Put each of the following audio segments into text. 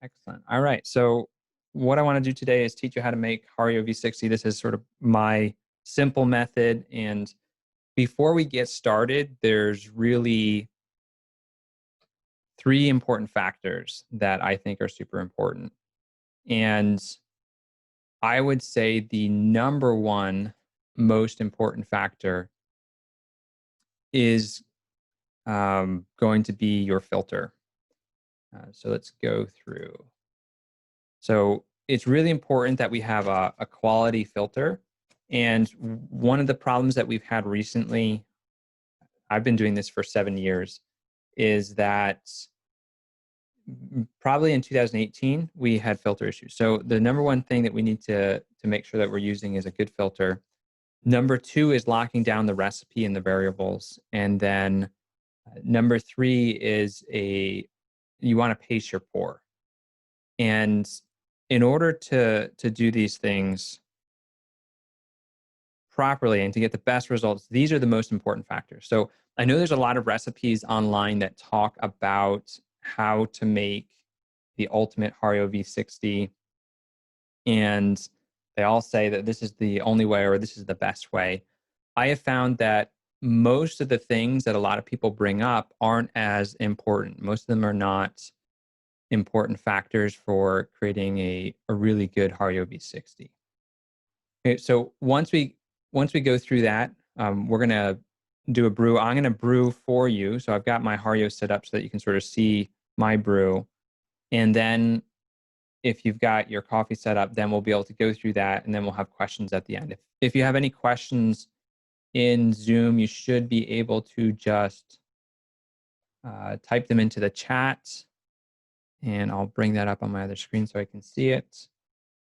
Excellent. All right. So what I want to do today is teach you how to make Hario V60. This is sort of my simple method. And before we get started, there's really three important factors that I think are super important. And I would say the number one most important factor is going to be your filter. So let's go through. So it's really important that we have a quality filter. And one of the problems that we've had recently, I've been doing this for 7 years, is that probably in 2018, we had filter issues. So the number one thing that we need to make sure that we're using is a good filter. Number two is locking down the recipe and the variables. And then number three is you want to pace your pour. And in order to do these things properly and to get the best results, these are the most important factors. So I know there's a lot of recipes online that talk about how to make the ultimate Hario V60, and they all say that this is the only way or this is the best way. I have found that most of the things that a lot of people bring up aren't as important. Most of them are not important factors for creating a really good Hario V60. Okay, so once we go through that, we're gonna do a brew. I'm gonna brew for you. So I've got my Hario set up so that you can sort of see my brew. And then if you've got your coffee set up, then we'll be able to go through that, and then we'll have questions at the end. If you have any questions in Zoom, you should be able to just type them into the chat, and I'll bring that up on my other screen so I can see it.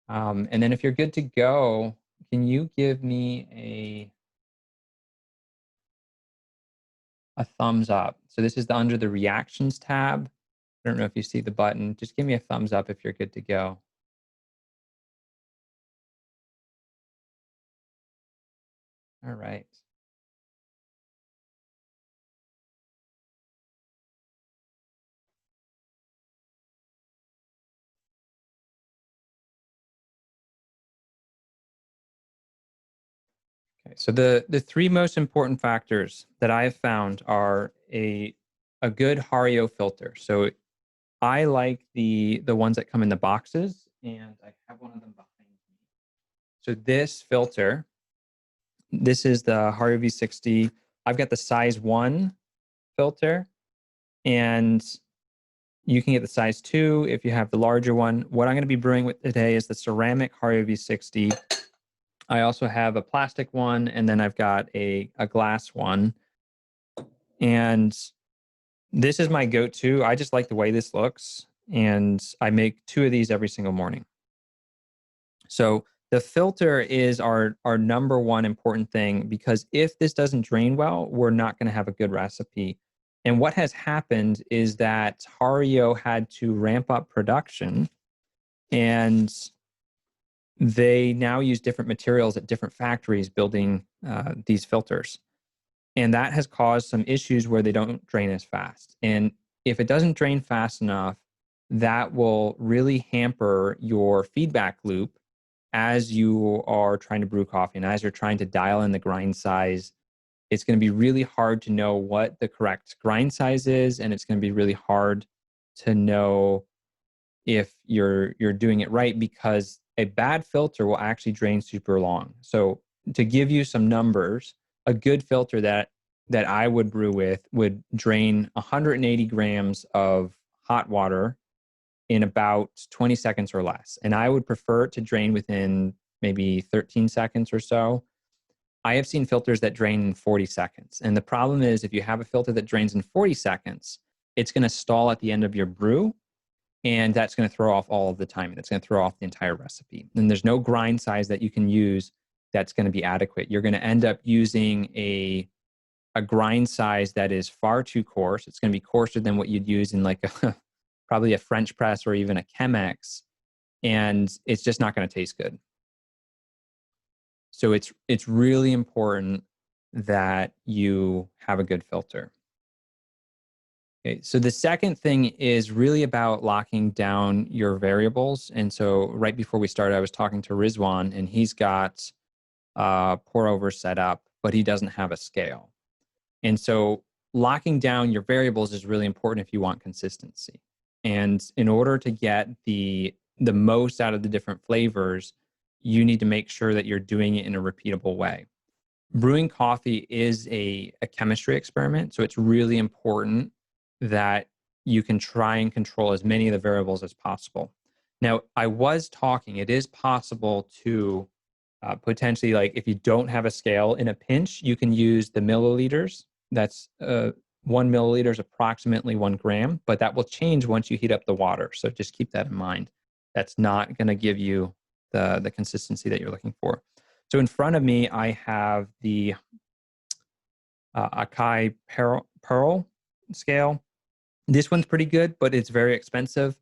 And then if you're good to go, can you give me a thumbs up? So this is under the reactions tab. I don't know if you see the button. Just give me a thumbs up if you're good to go. All right. Okay, so the three most important factors that I have found are a good Hario filter. So I like the ones that come in the boxes, and I have one of them behind me. So this filter, this is the Hario V60. I've got the size 1 filter, and you can get the size 2 if you have the larger one. What I'm going to be brewing with today is the ceramic Hario V60. I also have a plastic one, and then I've got a glass one. And this is my go-to. I just like the way this looks, and I make 2 of these every single morning. So the filter is our number one important thing, because if this doesn't drain well, we're not going to have a good recipe. And what has happened is that Hario had to ramp up production, and they now use different materials at different factories building these filters. And that has caused some issues where they don't drain as fast. And if it doesn't drain fast enough, that will really hamper your feedback loop as you are trying to brew coffee and as you're trying to dial in the grind size. It's going to be really hard to know what the correct grind size is, and it's going to be really hard to know if you're doing it right, because a bad filter will actually drain super long. So to give you some numbers, a good filter that I would brew with would drain 180 grams of hot water in about 20 seconds or less. And I would prefer it to drain within maybe 13 seconds or so. I have seen filters that drain in 40 seconds. And the problem is, if you have a filter that drains in 40 seconds, it's going to stall at the end of your brew, and that's going to throw off all of the timing. That's going to throw off the entire recipe. And there's no grind size that you can use that's going to be adequate. You're going to end up using a grind size that is far too coarse. It's going to be coarser than what you'd use in like probably a French press or even a Chemex, and it's just not going to taste good. So it's really important that you have a good filter. Okay, so the second thing is really about locking down your variables. And so right before we started, I was talking to Rizwan, and he's got pour over set up, but he doesn't have a scale. And so locking down your variables is really important if you want consistency. And in order to get the most out of the different flavors, you need to make sure that you're doing it in a repeatable way. Brewing coffee is a chemistry experiment, so it's really important that you can try and control as many of the variables as possible. Now, I was talking, it is possible to potentially, like if you don't have a scale in a pinch, you can use the milliliters. That's 1 milliliter is approximately 1 gram, but that will change once you heat up the water. So just keep that in mind. That's not going to give you the consistency that you're looking for. So in front of me, I have the Akai Pearl scale. This one's pretty good, but it's very expensive.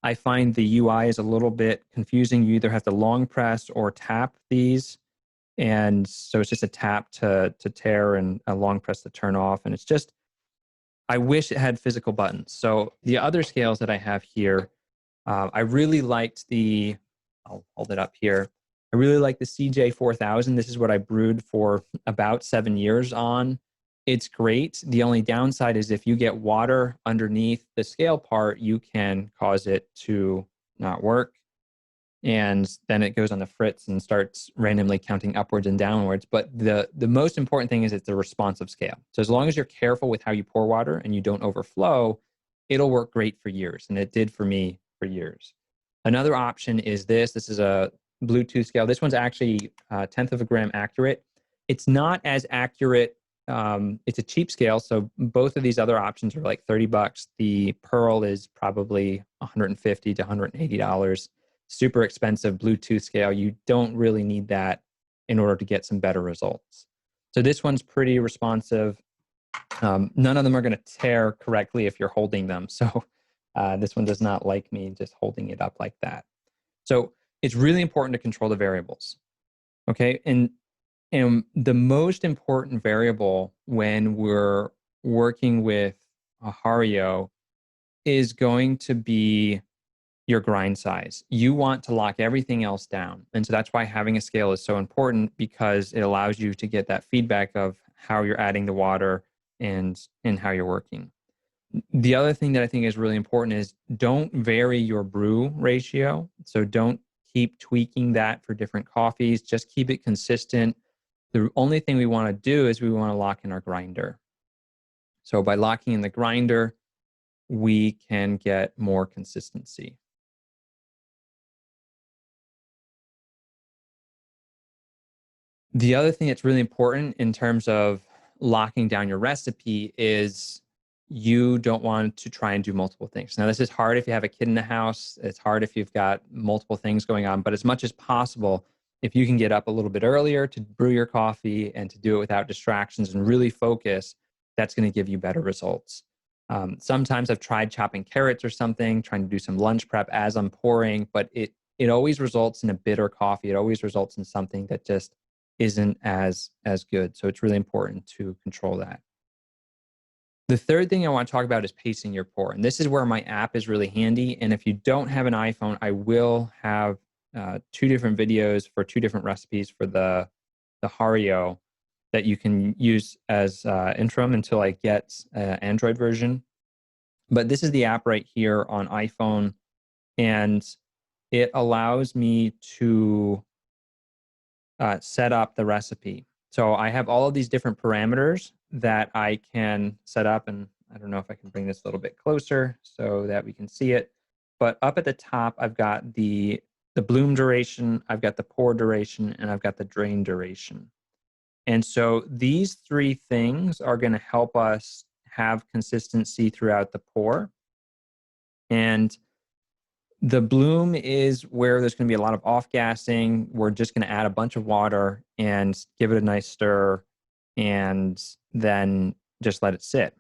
I find the UI is a little bit confusing. You either have to long press or tap these. And so it's just a tap to tear and a long press to turn off. And it's just, I wish it had physical buttons. So the other scales that I have here, I really liked I'll hold it up here. I really like the CJ4000. This is what I brewed for about 7 years on. It's great. The only downside is if you get water underneath the scale part, you can cause it to not work. And then it goes on the fritz and starts randomly counting upwards and downwards. But the most important thing is it's a responsive scale. So as long as you're careful with how you pour water and you don't overflow, it'll work great for years. And it did for me for years. Another option is this. This is a Bluetooth scale. This one's actually a tenth of a gram accurate. It's not as accurate. It's a cheap scale. So both of these other options are like $30. The Pearl is probably $150 to $180. Super expensive Bluetooth scale. You don't really need that in order to get some better results. So this one's pretty responsive. None of them are going to tear correctly if you're holding them. So this one does not like me just holding it up like that. So it's really important to control the variables. Okay. And the most important variable when we're working with a Hario is going to be your grind size. You want to lock everything else down. And so that's why having a scale is so important, because it allows you to get that feedback of how you're adding the water and how you're working. The other thing that I think is really important is don't vary your brew ratio. So don't keep tweaking that for different coffees. Just keep it consistent. The only thing we want to do is we want to lock in our grinder. So by locking in the grinder, we can get more consistency. The other thing that's really important in terms of locking down your recipe is you don't want to try and do multiple things. Now, this is hard if you have a kid in the house. It's hard if you've got multiple things going on. But as much as possible, if you can get up a little bit earlier to brew your coffee and to do it without distractions and really focus, that's going to give you better results. Sometimes I've tried chopping carrots or something, trying to do some lunch prep as I'm pouring, but it always results in a bitter coffee. It always results in something that just isn't as good. So it's really important to control that. The third thing I want to talk about is pacing your pour. And this is where my app is really handy. And if you don't have an iPhone, I will have 2 different videos for 2 different recipes for the Hario that you can use as interim until I get an Android version. But this is the app right here on iPhone. And it allows me to set up the recipe. So I have all of these different parameters that I can set up, and I don't know if I can bring this a little bit closer so that we can see it. But up at the top, I've got the bloom duration, I've got the pour duration, and I've got the drain duration. And so these 3 things are going to help us have consistency throughout the pour. And the bloom is where there's going to be a lot of off-gassing. We're just going to add a bunch of water and give it a nice stir and then just let it sit.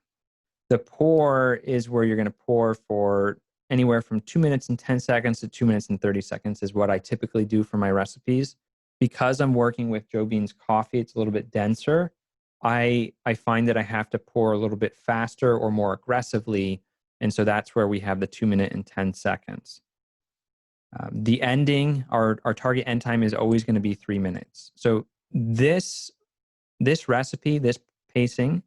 The pour is where you're going to pour for anywhere from 2 minutes and 10 seconds to 2 minutes and 30 seconds is what I typically do for my recipes. Because I'm working with Joe Bean's coffee, it's a little bit denser. I find that I have to pour a little bit faster or more aggressively. And so that's where we have the 2 minute and 10 seconds. The ending, our target end time is always going to be 3 minutes. So this recipe, this pacing,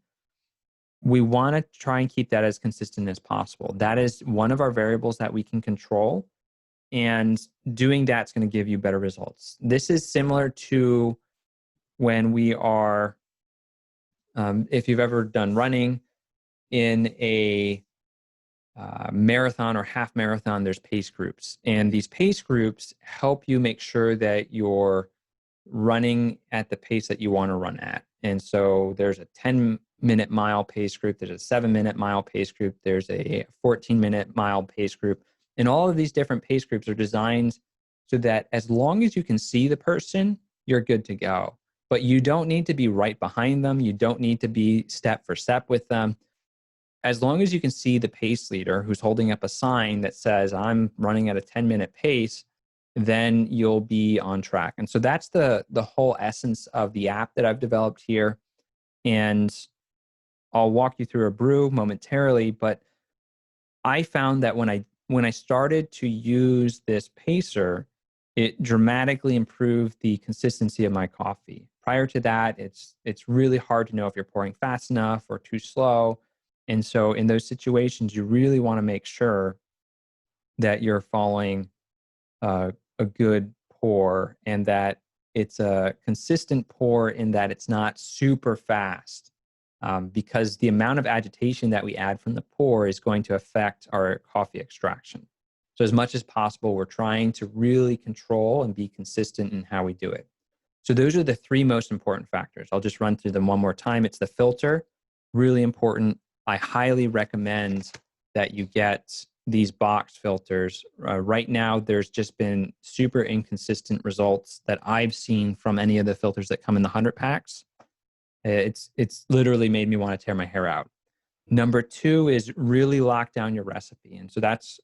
we want to try and keep that as consistent as possible. That is one of our variables that we can control. And doing that's going to give you better results. This is similar to when we are, if you've ever done running in a marathon or half marathon, there's pace groups. And these pace groups help you make sure that you're running at the pace that you want to run at. And so there's a 10-minute mile pace group, there's a 7-minute mile pace group, there's a 14-minute mile pace group. And all of these different pace groups are designed so that as long as you can see the person, you're good to go. But you don't need to be right behind them. You don't need to be step for step with them. As long as you can see the pace leader who's holding up a sign that says, I'm running at a 10-minute pace, then you'll be on track. And so that's the whole essence of the app that I've developed here. And I'll walk you through a brew momentarily, but I found that when I started to use this pacer, it dramatically improved the consistency of my coffee. Prior to that, it's really hard to know if you're pouring fast enough or too slow. And so in those situations, you really want to make sure that you're following a good pour and that it's a consistent pour in that it's not super fast. Because the amount of agitation that we add from the pour is going to affect our coffee extraction. So as much as possible, we're trying to really control and be consistent in how we do it. So those are the three most important factors. I'll just run through them one more time. It's the filter, really important. I highly recommend that you get these box filters. Right now, there's just been super inconsistent results that I've seen from any of the filters that come in the 100 packs. It's literally made me want to tear my hair out. Number two is really lock down your recipe. And so that's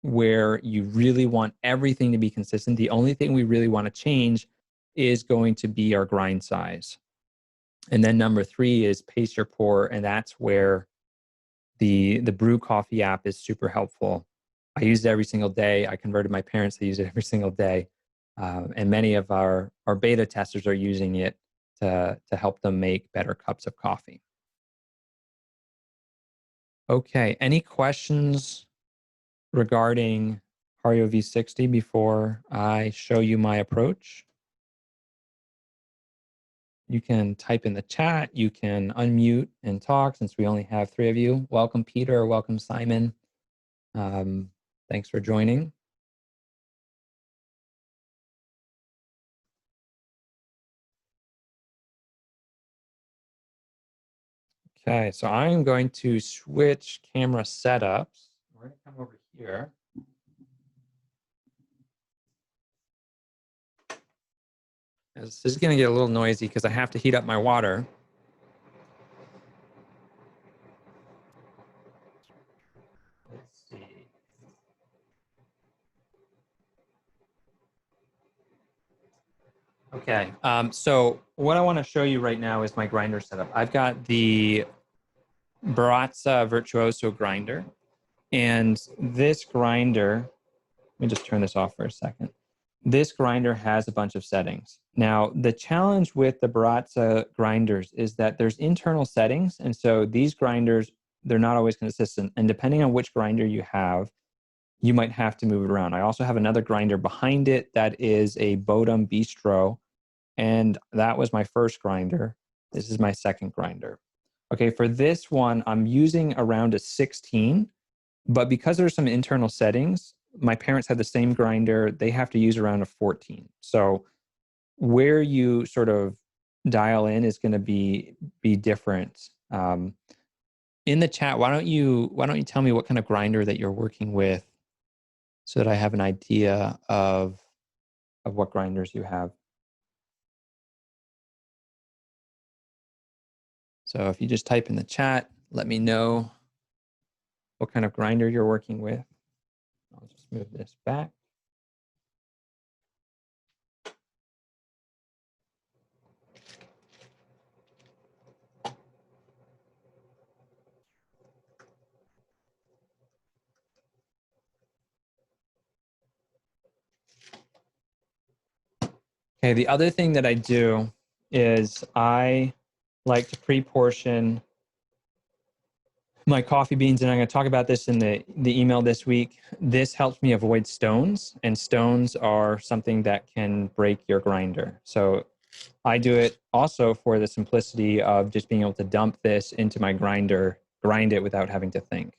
where you really want everything to be consistent. The only thing we really want to change is going to be our grind size. And then number three is pace your pour. And that's where the Brew Coffee app is super helpful. I use it every single day. I converted my parents to use it every single day. And many of our beta testers are using it to help them make better cups of coffee. Okay, any questions regarding Hario V60 before I show you my approach? You can type in the chat, you can unmute and talk since we only have 3 of you. Welcome, Peter, welcome, Simon. Thanks for joining. Okay, so I'm going to switch camera setups. We're going to come over here. This is going to get a little noisy because I have to heat up my water. Let's see. Okay, so what I want to show you right now is my grinder setup. I've got the Baratza Virtuoso grinder, and this grinder, let me just turn this off for a second. This grinder has a bunch of settings. Now, the challenge with the Baratza grinders is that there's internal settings, and so these grinders, they're not always consistent, and depending on which grinder you have, you might have to move it around. I also have another grinder behind it that is a Bodum Bistro, and that was my first grinder. This is my second grinder. Okay, for this one, I'm using around a 16, but because there's some internal settings, my parents had the same grinder, they have to use around a 14. So where you sort of dial in is going to be different. In the chat, why don't you tell me what kind of grinder that you're working with so that I have an idea of what grinders you have. So if you just type in the chat, let me know what kind of grinder you're working with. I'll just move this back. Okay, the other thing that I do is I like to pre-portion my coffee beans, and I'm going to talk about this in the email this week. This helps me avoid stones, and stones are something that can break your grinder. So I do it also for the simplicity of just being able to dump this into my grinder, grind it without having to think.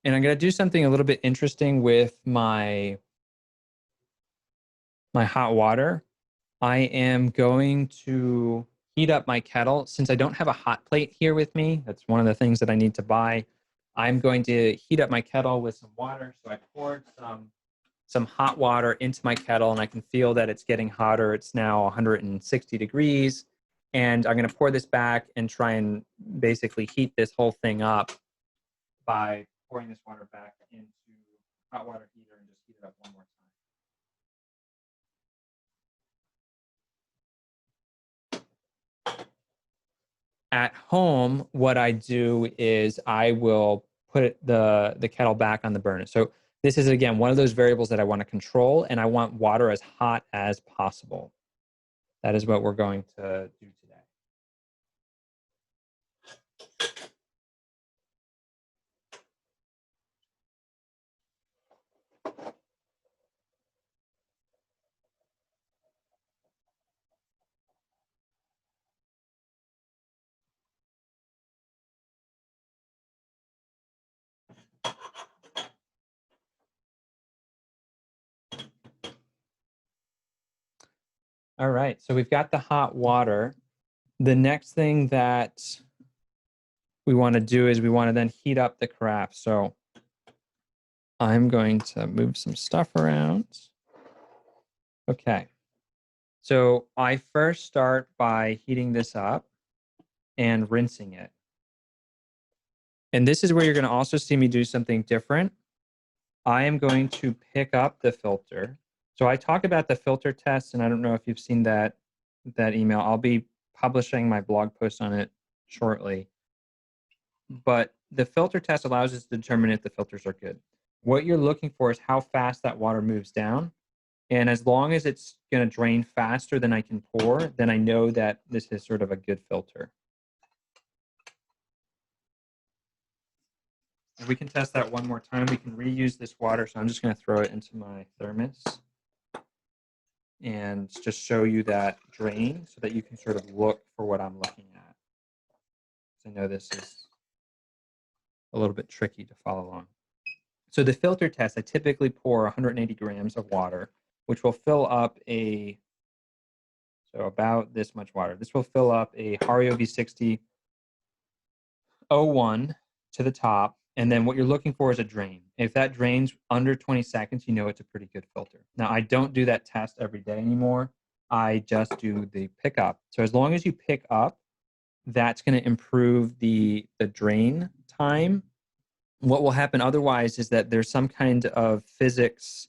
And I'm going to do something a little bit interesting with my hot water. I am going to heat up my kettle. Since I don't have a hot plate here with me, that's one of the things that I need to buy. I'm going to heat up my kettle with some water. So I poured some hot water into my kettle, and I can feel that it's getting hotter. It's now 160 degrees. And I'm going to pour this back and try and basically heat this whole thing up by pouring this water back into hot water heater and just heat it up one more time. At home, what I do is I will put the kettle back on the burner. So this is, again, one of those variables that I want to control, and I want water as hot as possible. That is what we're going to do today. All right, so we've got the hot water. The next thing that we want to do is we want to then heat up the carafe. So I'm going to move some stuff around. Okay. So I first start by heating this up and rinsing it. And this is where you're going to also see me do something different. I am going to pick up the filter. So I talk about the filter test, and I don't know if you've seen that email. I'll be publishing my blog post on it shortly. But the filter test allows us to determine if the filters are good. What you're looking for is how fast that water moves down. And as long as it's going to drain faster than I can pour, then I know that this is sort of a good filter. And we can test that one more time. We can reuse this water. So I'm just going to throw it into my thermos and just show you that drain so that you can sort of look for what I'm looking at. I know this is a little bit tricky to follow along. So the filter test, I typically pour 180 grams of water, which will fill up so about this much water. This will fill up a Hario V60 01 to the top. And then what you're looking for is a drain. If that drains under 20 seconds, you know it's a pretty good filter. Now, I don't do that test every day anymore. I just do the pickup. So as long as you pick up, that's going to improve the drain time. What will happen otherwise is that there's some kind of physics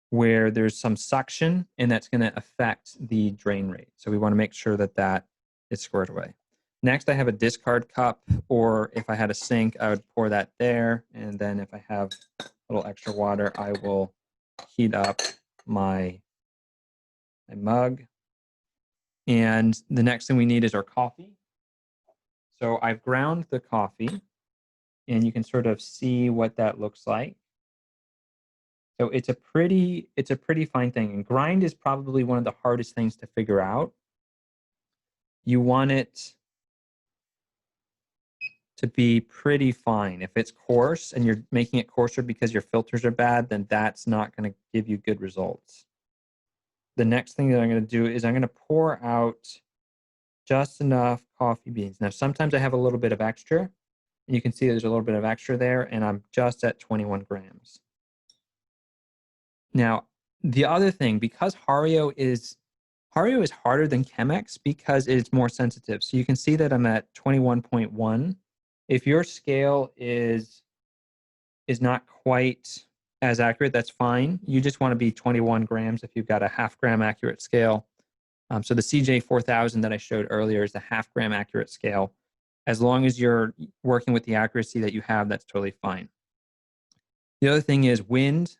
where there's some suction, and that's going to affect the drain rate. So we want to make sure that that is squared away. Next, I have a discard cup, or if I had a sink, I would pour that there. And then if I have a little extra water, I will heat up my mug. And the next thing we need is our coffee. So I've ground the coffee, and you can sort of see what that looks like. So it's a pretty fine thing. And grind is probably one of the hardest things to figure out. You want it to be pretty fine. If it's coarse and you're making it coarser because your filters are bad, then that's not going to give you good results. The next thing that I'm going to do is I'm going to pour out just enough coffee beans. Now, sometimes I have a little bit of extra, and you can see there's a little bit of extra there, and I'm just at 21 grams. Now, The other thing, because Hario is harder than Chemex because it's more sensitive. So you can see that I'm at 21.1. If your scale is not quite as accurate, that's fine. You just want to be 21 grams if you've got a half gram accurate scale. So the CJ 4000 that I showed earlier is a half gram accurate scale. As long as you're working with the accuracy that you have, that's totally fine. The other thing is wind.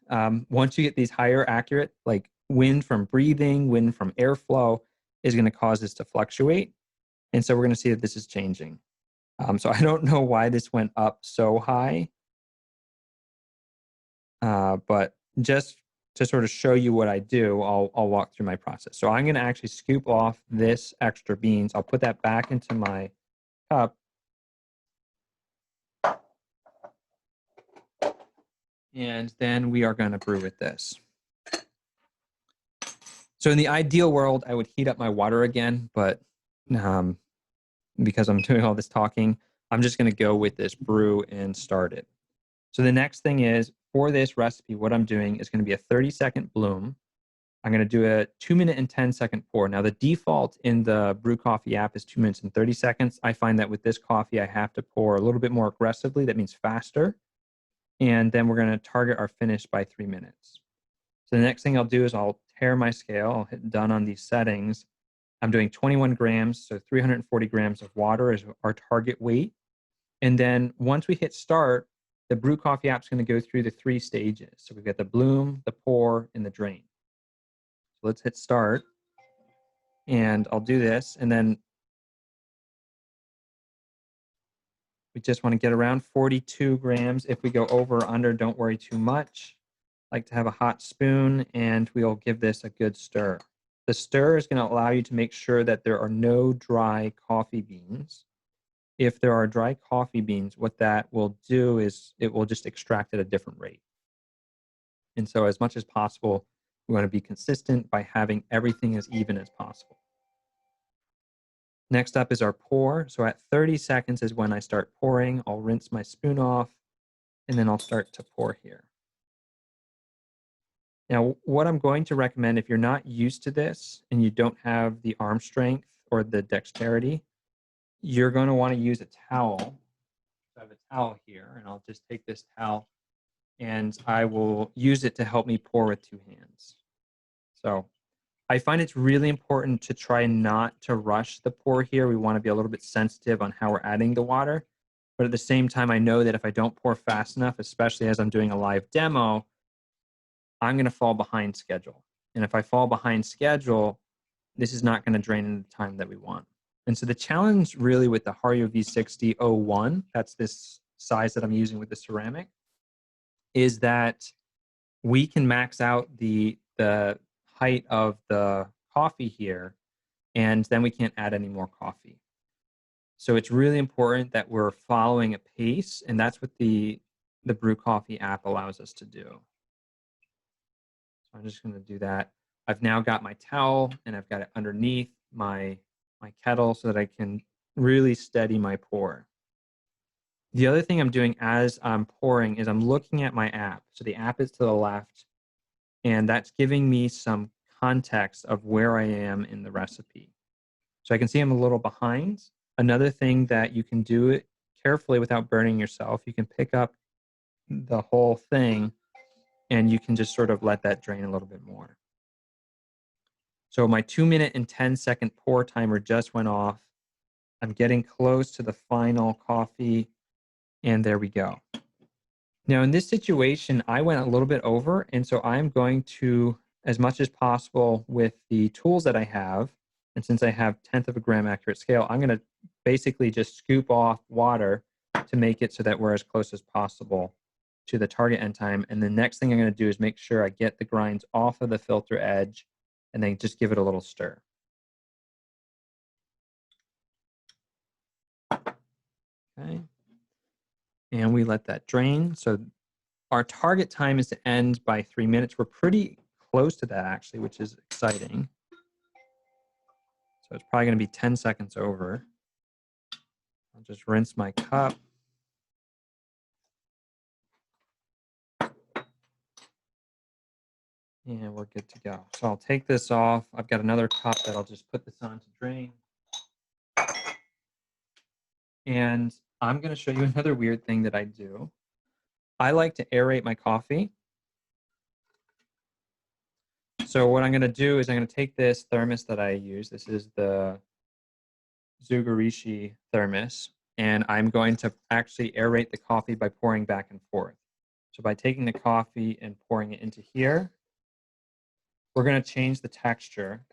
Once you get these higher accurate, like wind from breathing, wind from airflow, is going to cause this to fluctuate. And so we're going to see that this is changing. So I don't know why this went up so high, but just to sort of show you what I do, I'll walk through my process. So I'm going to actually scoop off this extra beans. I'll put that back into my cup. And then we are going to brew with this. So in the ideal world, I would heat up my water again, but because I'm doing all this talking, I'm just going to go with this brew and start it. So the next thing is, for this recipe, what I'm doing is going to be a 30-second bloom. I'm going to do a 2-minute and 10-second pour. Now, the default in the Brew Coffee app is 2 minutes and 30 seconds. I find that with this coffee, I have to pour a little bit more aggressively. That means faster. And then we're going to target our finish by 3 minutes. So the next thing I'll do is I'll tare my scale. I'll hit done on these settings. I'm doing 21 grams, so 340 grams of water is our target weight. And then once we hit start, the Brew Coffee app is going to go through the 3 stages. So we've got the bloom, the pour, and the drain. So let's hit start. And I'll do this. And then we just want to get around 42 grams. If we go over or under, don't worry too much. I like to have a hot spoon, and we'll give this a good stir. The stir is going to allow you to make sure that there are no dry coffee beans. If there are dry coffee beans, what that will do is it will just extract at a different rate. And so as much as possible, we want to be consistent by having everything as even as possible. Next up is our pour. So at 30 seconds is when I start pouring. I'll rinse my spoon off, and then I'll start to pour here. Now, what I'm going to recommend, if you're not used to this and you don't have the arm strength or the dexterity, you're going to want to use a towel. I have a towel here, and I'll just take this towel and I will use it to help me pour with 2 hands. So I find it's really important to try not to rush the pour here. We want to be a little bit sensitive on how we're adding the water. But at the same time, I know that if I don't pour fast enough, especially as I'm doing a live demo, I'm going to fall behind schedule. And if I fall behind schedule, this is not going to drain in the time that we want. And so the challenge really with the Hario V60 01, that's this size that I'm using with the ceramic, is that we can max out the height of the coffee here, and then we can't add any more coffee. So it's really important that we're following a pace, and that's what the Brew Coffee app allows us to do. So I'm just going to do that. I've now got my towel, and I've got it underneath my kettle so that I can really steady my pour. The other thing I'm doing as I'm pouring is I'm looking at my app. So the app is to the left, and that's giving me some context of where I am in the recipe. So I can see I'm a little behind. Another thing that you can do it carefully without burning yourself, you can pick up the whole thing and you can just sort of let that drain a little bit more. So my 2-minute and 10-second pour timer just went off. I'm getting close to the final coffee, and there we go. Now in this situation, I went a little bit over, and so I'm going to, as much as possible with the tools that I have, and since I have 1/10 of a gram accurate scale, I'm going to basically just scoop off water to make it so that we're as close as possible to the target end time. And the next thing I'm going to do is make sure I get the grinds off of the filter edge and then just give it a little stir. Okay. And we let that drain. So our target time is to end by 3 minutes. We're pretty close to that actually, which is exciting. So it's probably going to be 10 seconds over. I'll just rinse my cup. And we're good to go. So I'll take this off. I've got another cup that I'll just put this on to drain. And I'm going to show you another weird thing that I do. I like to aerate my coffee. So what I'm going to do is I'm going to take this thermos that I use. This is the Zugarishi thermos. And I'm going to actually aerate the coffee by pouring back and forth. So by taking the coffee and pouring it into here, we're going to change the texture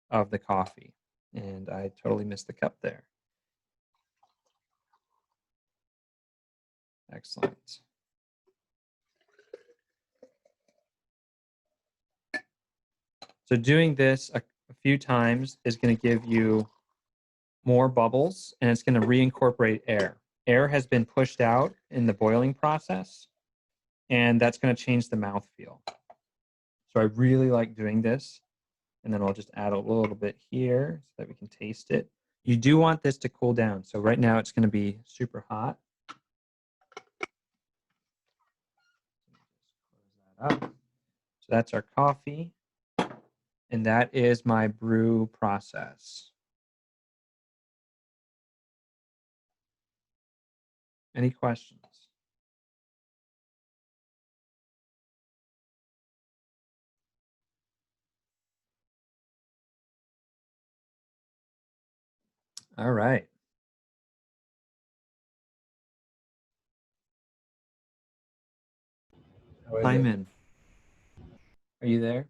of the coffee. And I totally missed the cup there. Excellent. So doing this a few times is going to give you more bubbles, and it's going to reincorporate air. Air has been pushed out in the boiling process, and that's going to change the mouthfeel. So I really like doing this. And then I'll just add a little bit here so that we can taste it. You do want this to cool down. So right now it's going to be super hot. Close that up. So that's our coffee. And that is my brew process. Any questions? All right. Hyman, are you there?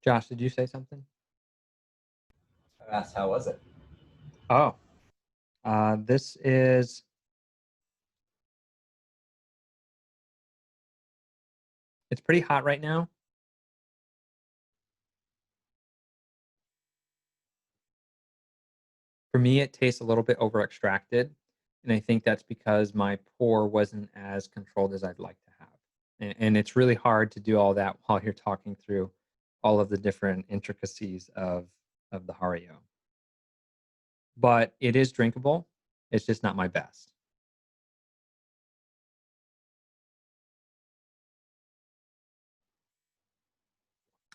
Josh, did you say something? I asked, how was it? Oh, this is, it's pretty hot right now. For me, it tastes a little bit over extracted. And I think that's because my pour wasn't as controlled as I'd like to have. And it's really hard to do all that while you're talking through all of the different intricacies of the Hario. But it is drinkable. It's just not my best.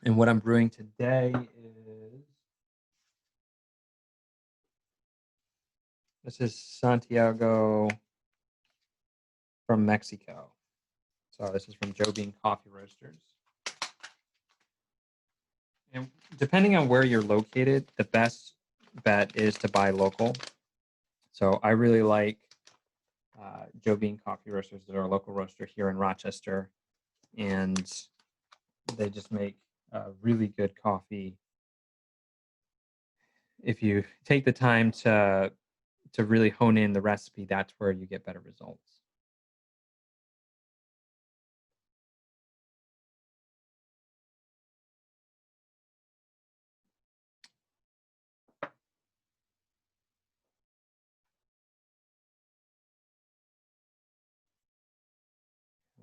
And what I'm brewing today is, this is Santiago from Mexico. So this is from Joe Bean Coffee Roasters. And depending on where you're located, the best bet is to buy local. So I really like Joe Bean Coffee Roasters. They're a local roaster here in Rochester, and they just make really good coffee. If you take the time to really hone in the recipe, that's where you get better results.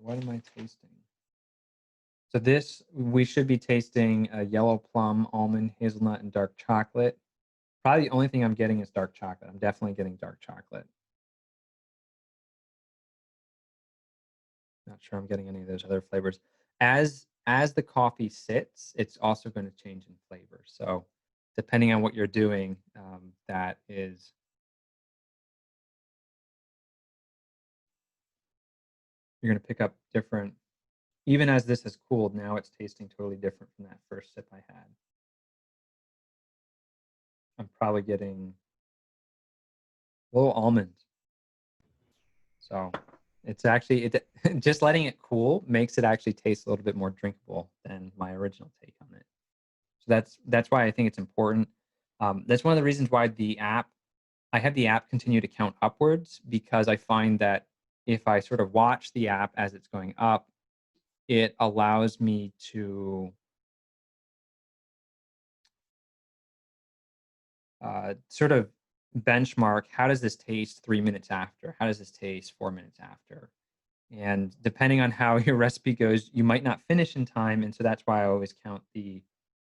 What am I tasting? So this, we should be tasting a yellow plum, almond, hazelnut, and dark chocolate. Probably the only thing I'm getting is dark chocolate. I'm definitely getting dark chocolate. Not sure I'm getting any of those other flavors. As the coffee sits, it's also going to change in flavor. So depending on what you're doing, that is, you're going to pick up different. Even as this has cooled, now it's tasting totally different from that first sip I had. I'm probably getting a little almond. So it's actually just letting it cool makes it actually taste a little bit more drinkable than my original take on it. So that's why I think it's important. That's one of the reasons why I have the app continue to count upwards, because I find that if I sort of watch the app as it's going up, it allows me to sort of benchmark, how does this taste 3 minutes after? How does this taste 4 minutes after? And depending on how your recipe goes, you might not finish in time, and so that's why I always count the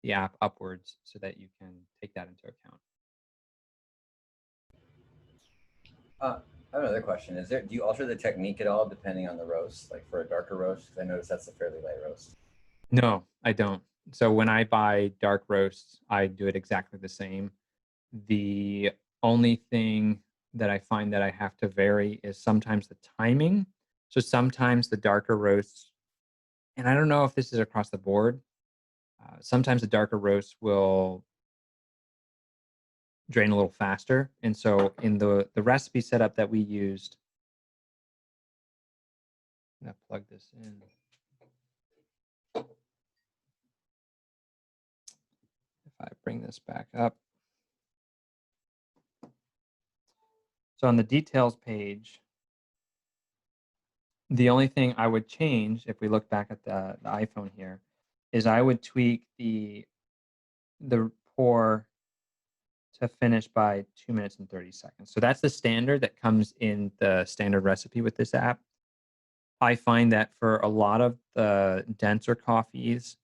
app upwards so that you can take that into account. I have another question. Do you alter the technique at all depending on the roast? Like for a darker roast, because I noticed that's a fairly light roast. No, I don't. So when I buy dark roasts, I do it exactly the same. The only thing that I find that I have to vary is sometimes the timing. So sometimes the darker roasts, and I don't know if this is across the board, sometimes the darker roasts will drain a little faster. And so in the recipe setup that we used, I'm gonna plug this in. If I bring this back up. So on the details page, the only thing I would change if we look back at the iPhone here is I would tweak the pour to finish by 2 minutes and 30 seconds. So that's the standard that comes in the standard recipe with this app. I find that for a lot of the denser coffees,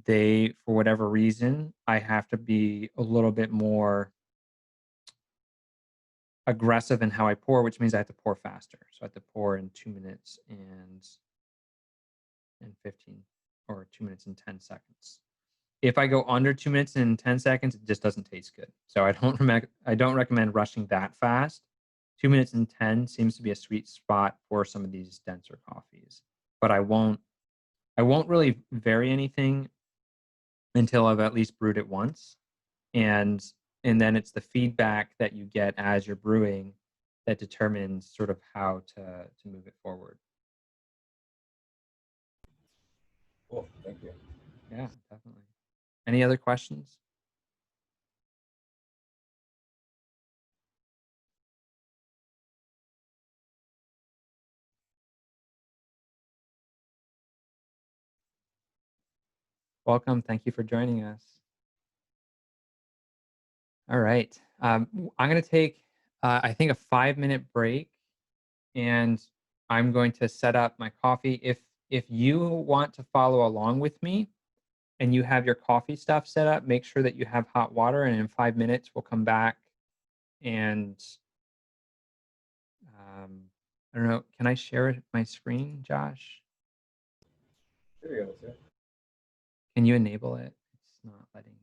they, for whatever reason, I have to be a little bit more aggressive in how I pour, which means I have to pour faster. So I have to pour in 2 minutes and 15 or 2 minutes and 10 seconds. If I go under 2 minutes and 10 seconds, it just doesn't taste good. So I don't recommend rushing that fast. 2 minutes and 10 seems to be a sweet spot for some of these denser coffees. But I won't really vary anything until I've at least brewed it once. And and then it's the feedback that you get as you're brewing that determines sort of how to move it forward. Cool. Thank you. Yeah, definitely. Any other questions? Welcome. Thank you for joining us. All right. I'm going to take, I think, a 5 minute break, and I'm going to set up my coffee. If you want to follow along with me and you have your coffee stuff set up, make sure that you have hot water. And in 5 minutes, we'll come back and I don't know. Can I share my screen, Josh? There we go. Sir. Can you enable it? It's not letting me.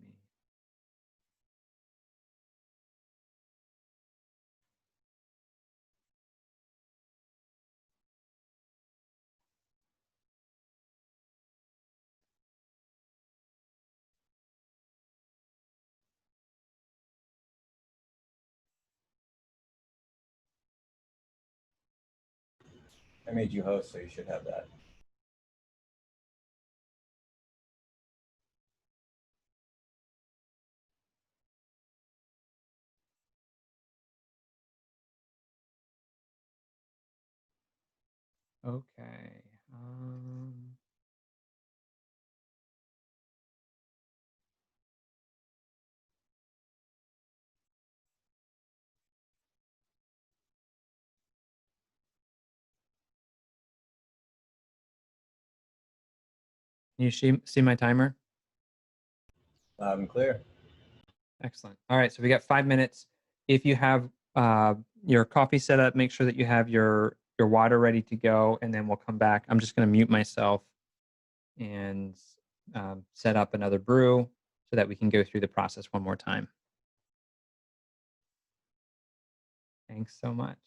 I made you host, so you should have that. Okay. Can you see my timer? Loud and clear. Excellent. All right, so we got 5 minutes. If you have your coffee set up, make sure that you have your water ready to go, and then we'll come back. I'm just going to mute myself and set up another brew so that we can go through the process one more time. Thanks so much.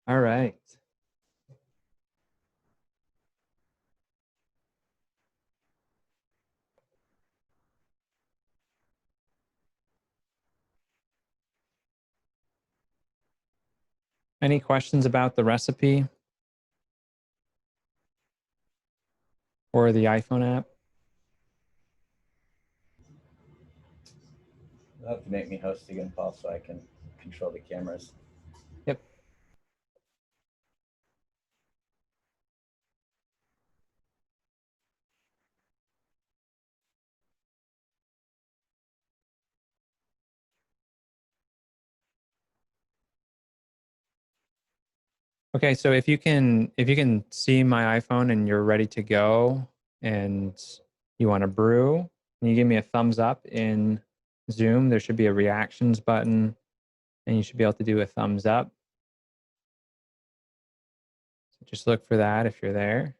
All right. Any questions about the recipe or the iPhone app? You'll have to make me host again, Paul, so I can control the cameras. Yep. Okay, so if you can see my iPhone and you're ready to go and you want to brew, can you give me a thumbs up in Zoom? There should be a reactions button and you should be able to do a thumbs up. So just look for that if you're there.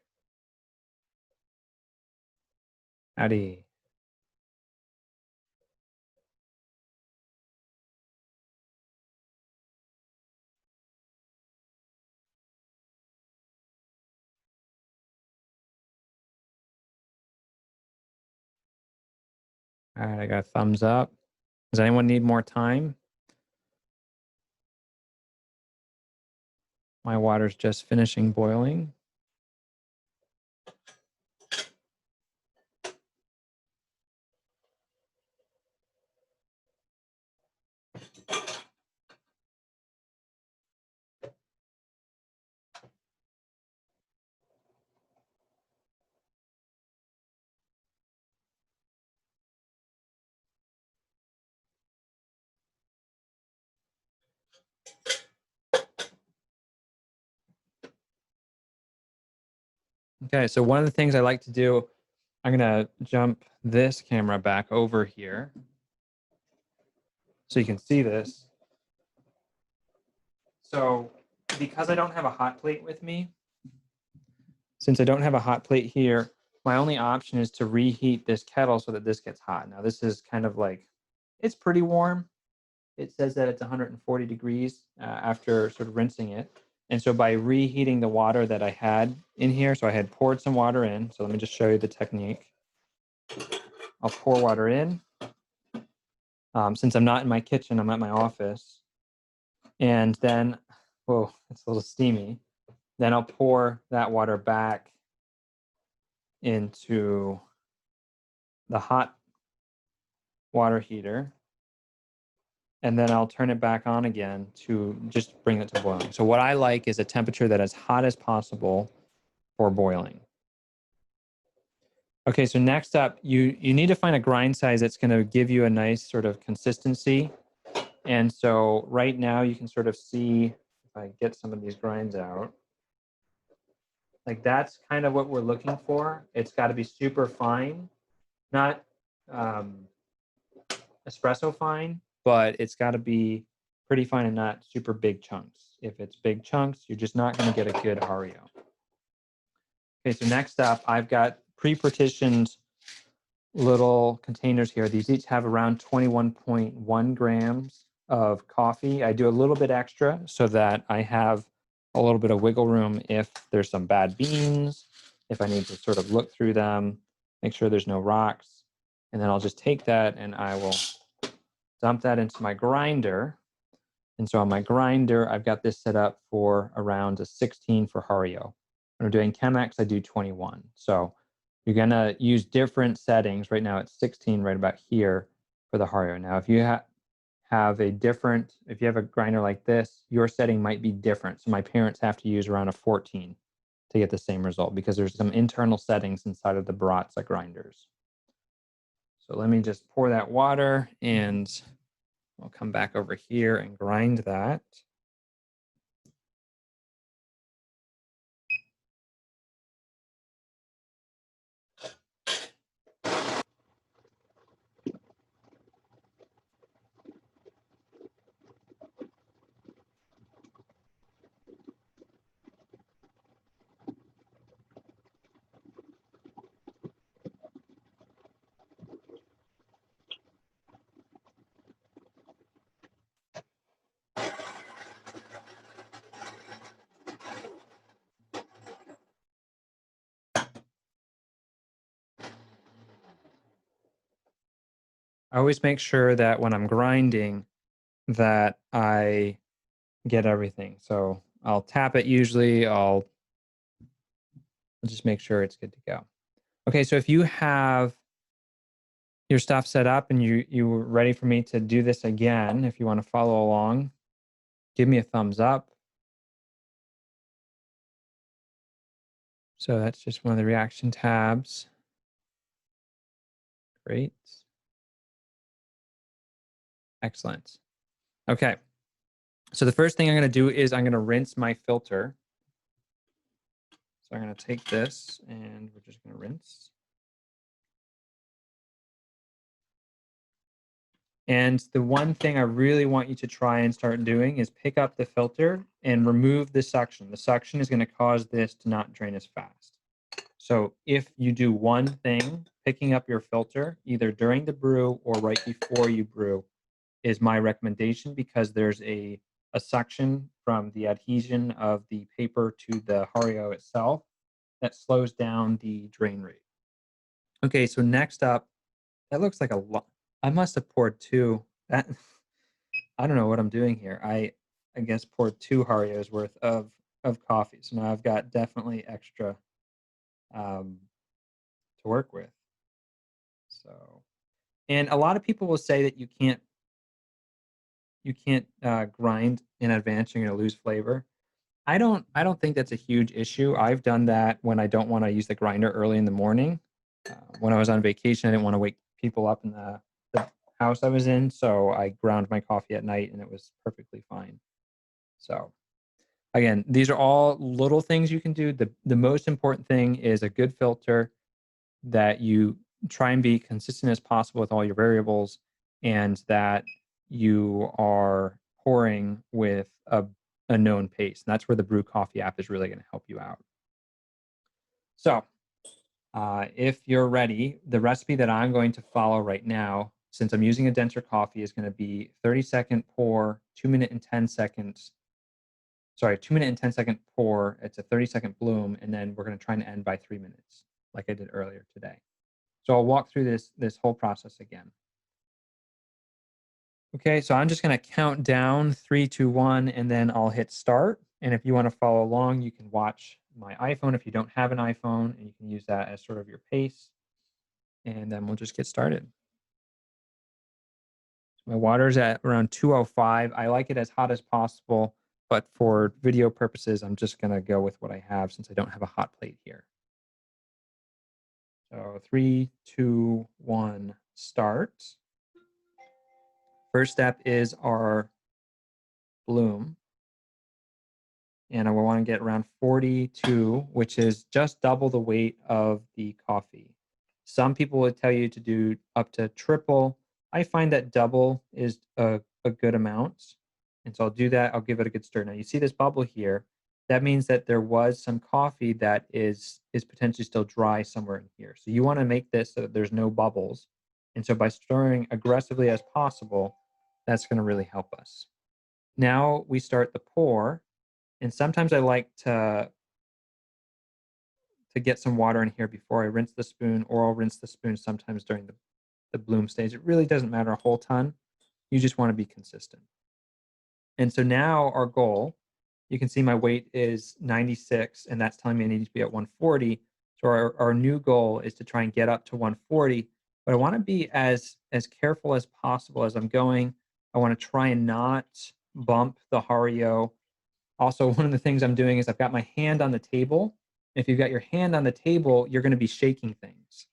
Howdy. All right, I got a thumbs up. Does anyone need more time? My water's just finishing boiling. Okay, so one of the things I like to do, I'm gonna jump this camera back over here so you can see this. So because I don't have a hot plate with me, since I don't have a hot plate here, my only option is to reheat this kettle so that this gets hot. Now this is kind of like, it's pretty warm. It says that it's 140 degrees after sort of rinsing it. And so by reheating the water that I had in here, so I had poured some water in. So let me just show you the technique. I'll pour water in. Since I'm not in my kitchen, I'm at my office. And then, whoa, it's a little steamy. Then I'll pour that water back into the hot water heater. And then I'll turn it back on again to just bring it to boiling. So what I like is a temperature that is hot as possible for boiling. Okay, so next up, you need to find a grind size that's going to give you a nice sort of consistency. And so right now you can sort of see, if I get some of these grinds out, like that's kind of what we're looking for. It's got to be super fine, not espresso fine, but it's got to be pretty fine and not super big chunks. If it's big chunks, you're just not going to get a good Hario. Okay, so next up, I've got pre-partitioned little containers here. These each have around 21.1 grams of coffee. I do a little bit extra so that I have a little bit of wiggle room if there's some bad beans, if I need to sort of look through them, make sure there's no rocks. And then I'll just take that and I will dump that into my grinder. And so on my grinder, I've got this set up for around a 16 for Hario. When I'm doing Chemex, I do 21. So you're going to use different settings. Right now it's 16 right about here for the Hario. Now, if you have a grinder like this, your setting might be different. So my parents have to use around a 14 to get the same result because there's some internal settings inside of the Baratza grinders. So let me just pour that water and I'll come back over here and grind that. I always make sure that when I'm grinding that I get everything. So I'll tap it usually. I'll just make sure it's good to go. Okay, so if you have your stuff set up and you were ready for me to do this again, if you want to follow along, give me a thumbs up. So that's just one of the reaction tabs. Great. Excellent. Okay. So the first thing I'm going to do is I'm going to rinse my filter. So I'm going to take this and we're just going to rinse. And the one thing I really want you to try and start doing is pick up the filter and remove the suction. The suction is going to cause this to not drain as fast. So if you do one thing, picking up your filter, either during the brew or right before you brew, is my recommendation because there's a suction from the adhesion of the paper to the Hario itself that slows down the drain rate. Okay, so next up, that looks like a lot. I must have poured two. That I don't know what I'm doing here. I guess poured two Harios worth of coffee. So now I've got definitely extra um, to work with. So, and a lot of people will say that you can't grind in advance. You're going to lose flavor. I don't think that's a huge issue. I've done that when I don't want to use the grinder early in the morning. When I was on vacation, I didn't want to wake people up in the house I was in, so I ground my coffee at night, and it was perfectly fine. So again, these are all little things you can do. The most important thing is a good filter that you try and be consistent as possible with all your variables, and that you are pouring with a known pace. And that's where the Brew Coffee app is really going to help you out. So, if you're ready, the recipe that I'm going to follow right now, since I'm using a denser coffee, is going to be 30-second pour, 2-minute and 10 seconds. Sorry, 2-minute and 10-second pour. It's a 30-second bloom, and then we're going to try and end by 3 minutes, like I did earlier today. So I'll walk through this whole process again. Okay, so I'm just going to count down 3, 2, 1, and then I'll hit start. And if you want to follow along, you can watch my iPhone if you don't have an iPhone, and you can use that as sort of your pace. And then we'll just get started. My water's at around 205. I like it as hot as possible, but for video purposes, I'm just going to go with what I have since I don't have a hot plate here. So 3, 2, 1, start. First step is our bloom. And I want to get around 42, which is just double the weight of the coffee. Some people would tell you to do up to triple. I find that double is a good amount. And so I'll do that. I'll give it a good stir. Now you see this bubble here. That means that there was some coffee that is potentially still dry somewhere in here. So you want to make this so that there's no bubbles. And so by stirring aggressively as possible, that's going to really help us. Now we start the pour. And sometimes I like to get some water in here before I rinse the spoon, or I'll rinse the spoon sometimes during the bloom stage. It really doesn't matter a whole ton. You just want to be consistent. And so now our goal, you can see my weight is 96, and that's telling me I need to be at 140. So our new goal is to try and get up to 140, but I want to be as careful as possible as I'm going. I want to try and not bump the Hario. Also, one of the things I'm doing is I've got my hand on the table. If you've got your hand on the table, you're going to be shaking things.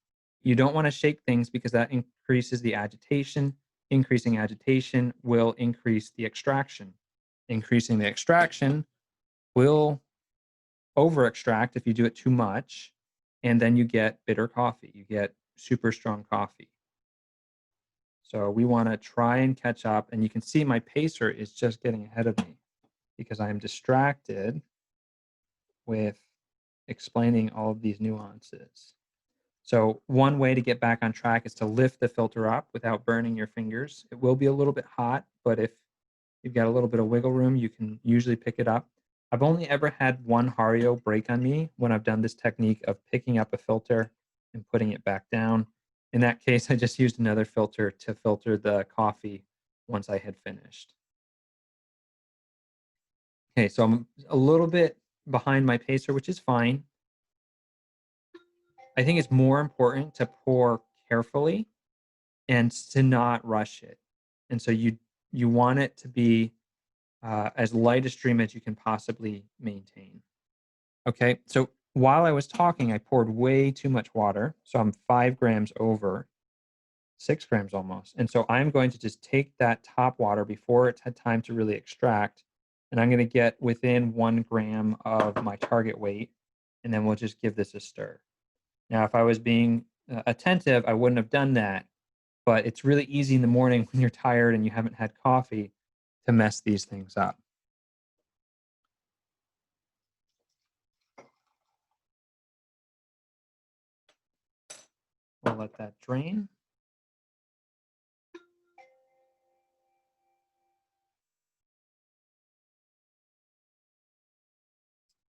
You don't want to shake things because that increases the agitation. Increasing agitation will increase the extraction. Increasing the extraction will over extract if you do it too much, and then you get bitter coffee. You get super strong coffee. So we want to try and catch up, and you can see my pacer is just getting ahead of me because I am distracted with explaining all of these nuances. So one way to get back on track is to lift the filter up without burning your fingers. It will be a little bit hot, but if you've got a little bit of wiggle room, you can usually pick it up. I've only ever had one Hario break on me when I've done this technique of picking up a filter and putting it back down. in that case, I just used another filter to filter the coffee once I had finished. Okay, so I'm a little bit behind my pacer, which is fine. I think it's more important to pour carefully and to not rush it. And so you want it to be as light a stream as you can possibly maintain. Okay, so while I was talking, I poured way too much water. So I'm 5 grams over, 6 grams almost. And so I'm going to just take that top water before it's had time to really extract. And I'm going to get within 1 gram of my target weight. And then we'll just give this a stir. Now, if I was being attentive, I wouldn't have done that. But it's really easy in the morning when you're tired and you haven't had coffee to mess these things up. We'll let that drain.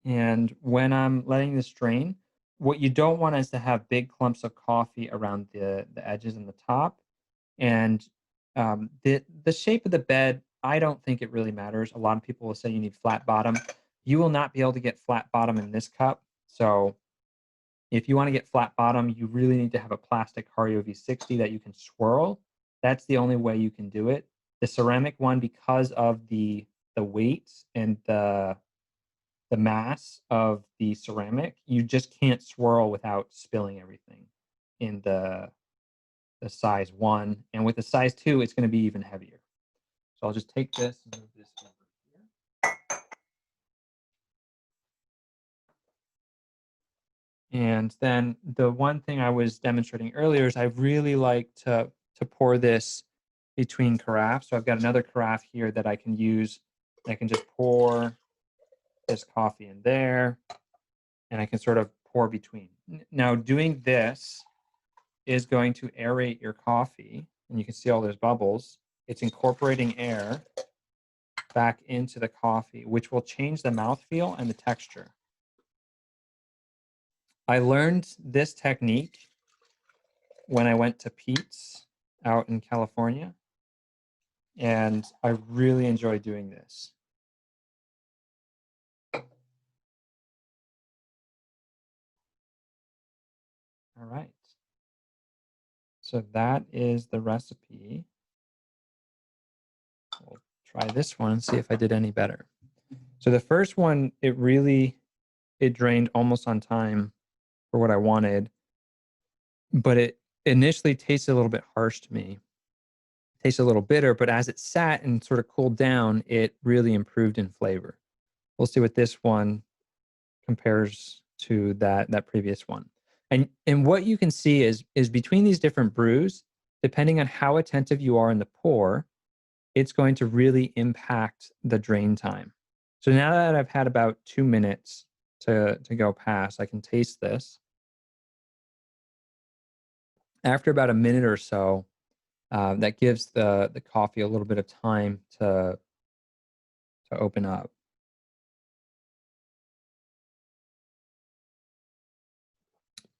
And when I'm letting this drain, what you don't want is to have big clumps of coffee around the edges and the top. And the shape of the bed, I don't think it really matters. A lot of people will say you need flat bottom. You will not be able to get flat bottom in this cup. So if you want to get flat bottom, you really need to have a plastic Hario V60 that you can swirl. That's the only way you can do it. The ceramic one, because of the weight and the mass of the ceramic, you just can't swirl without spilling everything in the size 1. And with the size 2, it's going to be even heavier. So I'll just take this and move this over here. And then the one thing I was demonstrating earlier is I really like to pour this between carafes. So I've got another carafe here that I can use. I can just pour this coffee in there, and I can sort of pour between. Now, doing this is going to aerate your coffee, and you can see all those bubbles. It's incorporating air back into the coffee, which will change the mouthfeel and the texture. I learned this technique when I went to Pete's out in California, and I really enjoy doing this. All right. So that is the recipe. We'll try this one and see if I did any better. So the first one, it drained almost on time for what I wanted, but it initially tasted a little bit harsh to me. It tasted a little bitter, but as it sat and sort of cooled down, it really improved in flavor. We'll see what this one compares to that previous one. And what you can see is between these different brews, depending on how attentive you are in the pour, it's going to really impact the drain time. So now that I've had about 2 minutes to go past, I can taste this. After about a minute or so, that gives the coffee a little bit of time to open up.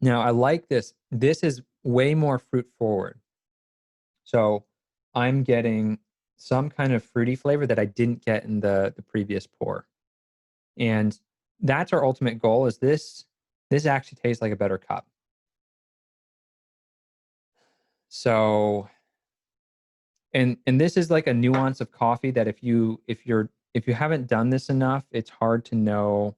Now, I like this. This is way more fruit forward. So I'm getting some kind of fruity flavor that I didn't get in the previous pour. And that's our ultimate goal, is this actually tastes like a better cup. So and this is like a nuance of coffee that if you haven't done this enough, it's hard to know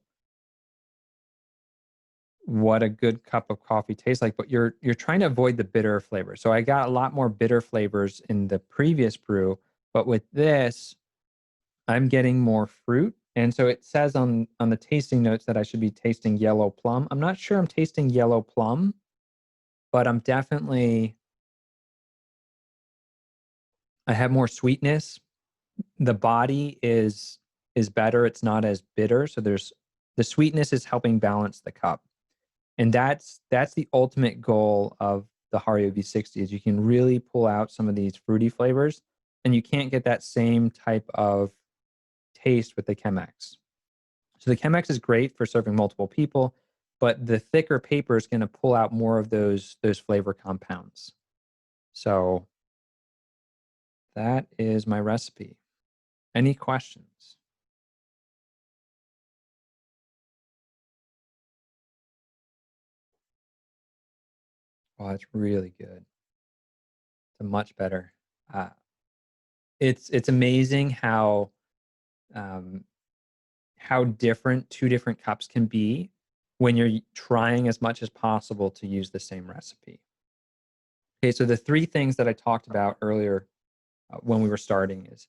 what a good cup of coffee tastes like, but you're trying to avoid the bitter flavor. So I got a lot more bitter flavors in the previous brew, but with this, I'm getting more fruit. And so it says on the tasting notes that I should be tasting yellow plum. I'm not sure I'm tasting yellow plum, but I'm definitely, I have more sweetness. The body is better. It's not as bitter. So the sweetness is helping balance the cup. And that's the ultimate goal of the Hario V60, is you can really pull out some of these fruity flavors, and you can't get that same type of taste with the Chemex. So the Chemex is great for serving multiple people. but the thicker paper is going to pull out more of those flavor compounds. So that is my recipe. Any questions? Oh, it's really good. It's much better. Uh, it's amazing um, how different two different cups can be when you're trying as much as possible to use the same recipe. Okay, so the three things that I talked about earlier when we were starting is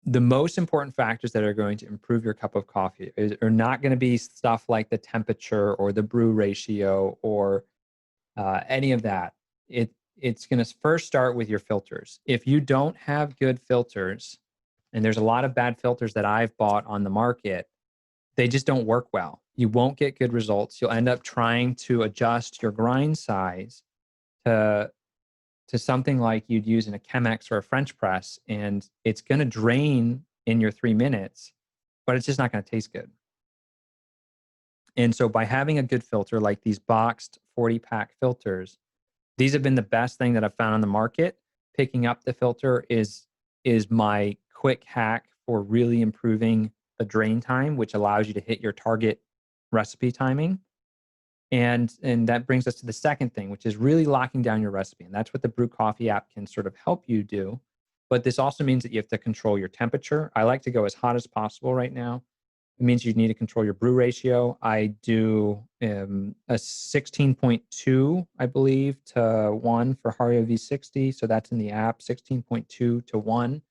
the most important factors that are going to improve your cup of coffee are not going to be stuff like the temperature or the brew ratio or any of that. It's going to first start with your filters. If you don't have good filters, and there's a lot of bad filters that I've bought on the market, they just don't work well. You won't get good results. You'll end up trying to adjust your grind size to something like you'd use in a Chemex or a French press, and it's going to drain in your 3 minutes, but it's just not going to taste good. And so by having a good filter like these boxed 40-pack filters, these have been the best thing that I've found on the market. Picking up the filter is my quick hack for really improving the drain time, which allows you to hit your target recipe timing. And that brings us to the second thing, which is really locking down your recipe. And that's what the Brew Coffee app can sort of help you do. But this also means that you have to control your temperature. I like to go as hot as possible right now. It means you need to control your brew ratio. I do a 16.2, I believe, to 1 for Hario V60. So that's in the app, 16.2 to 1.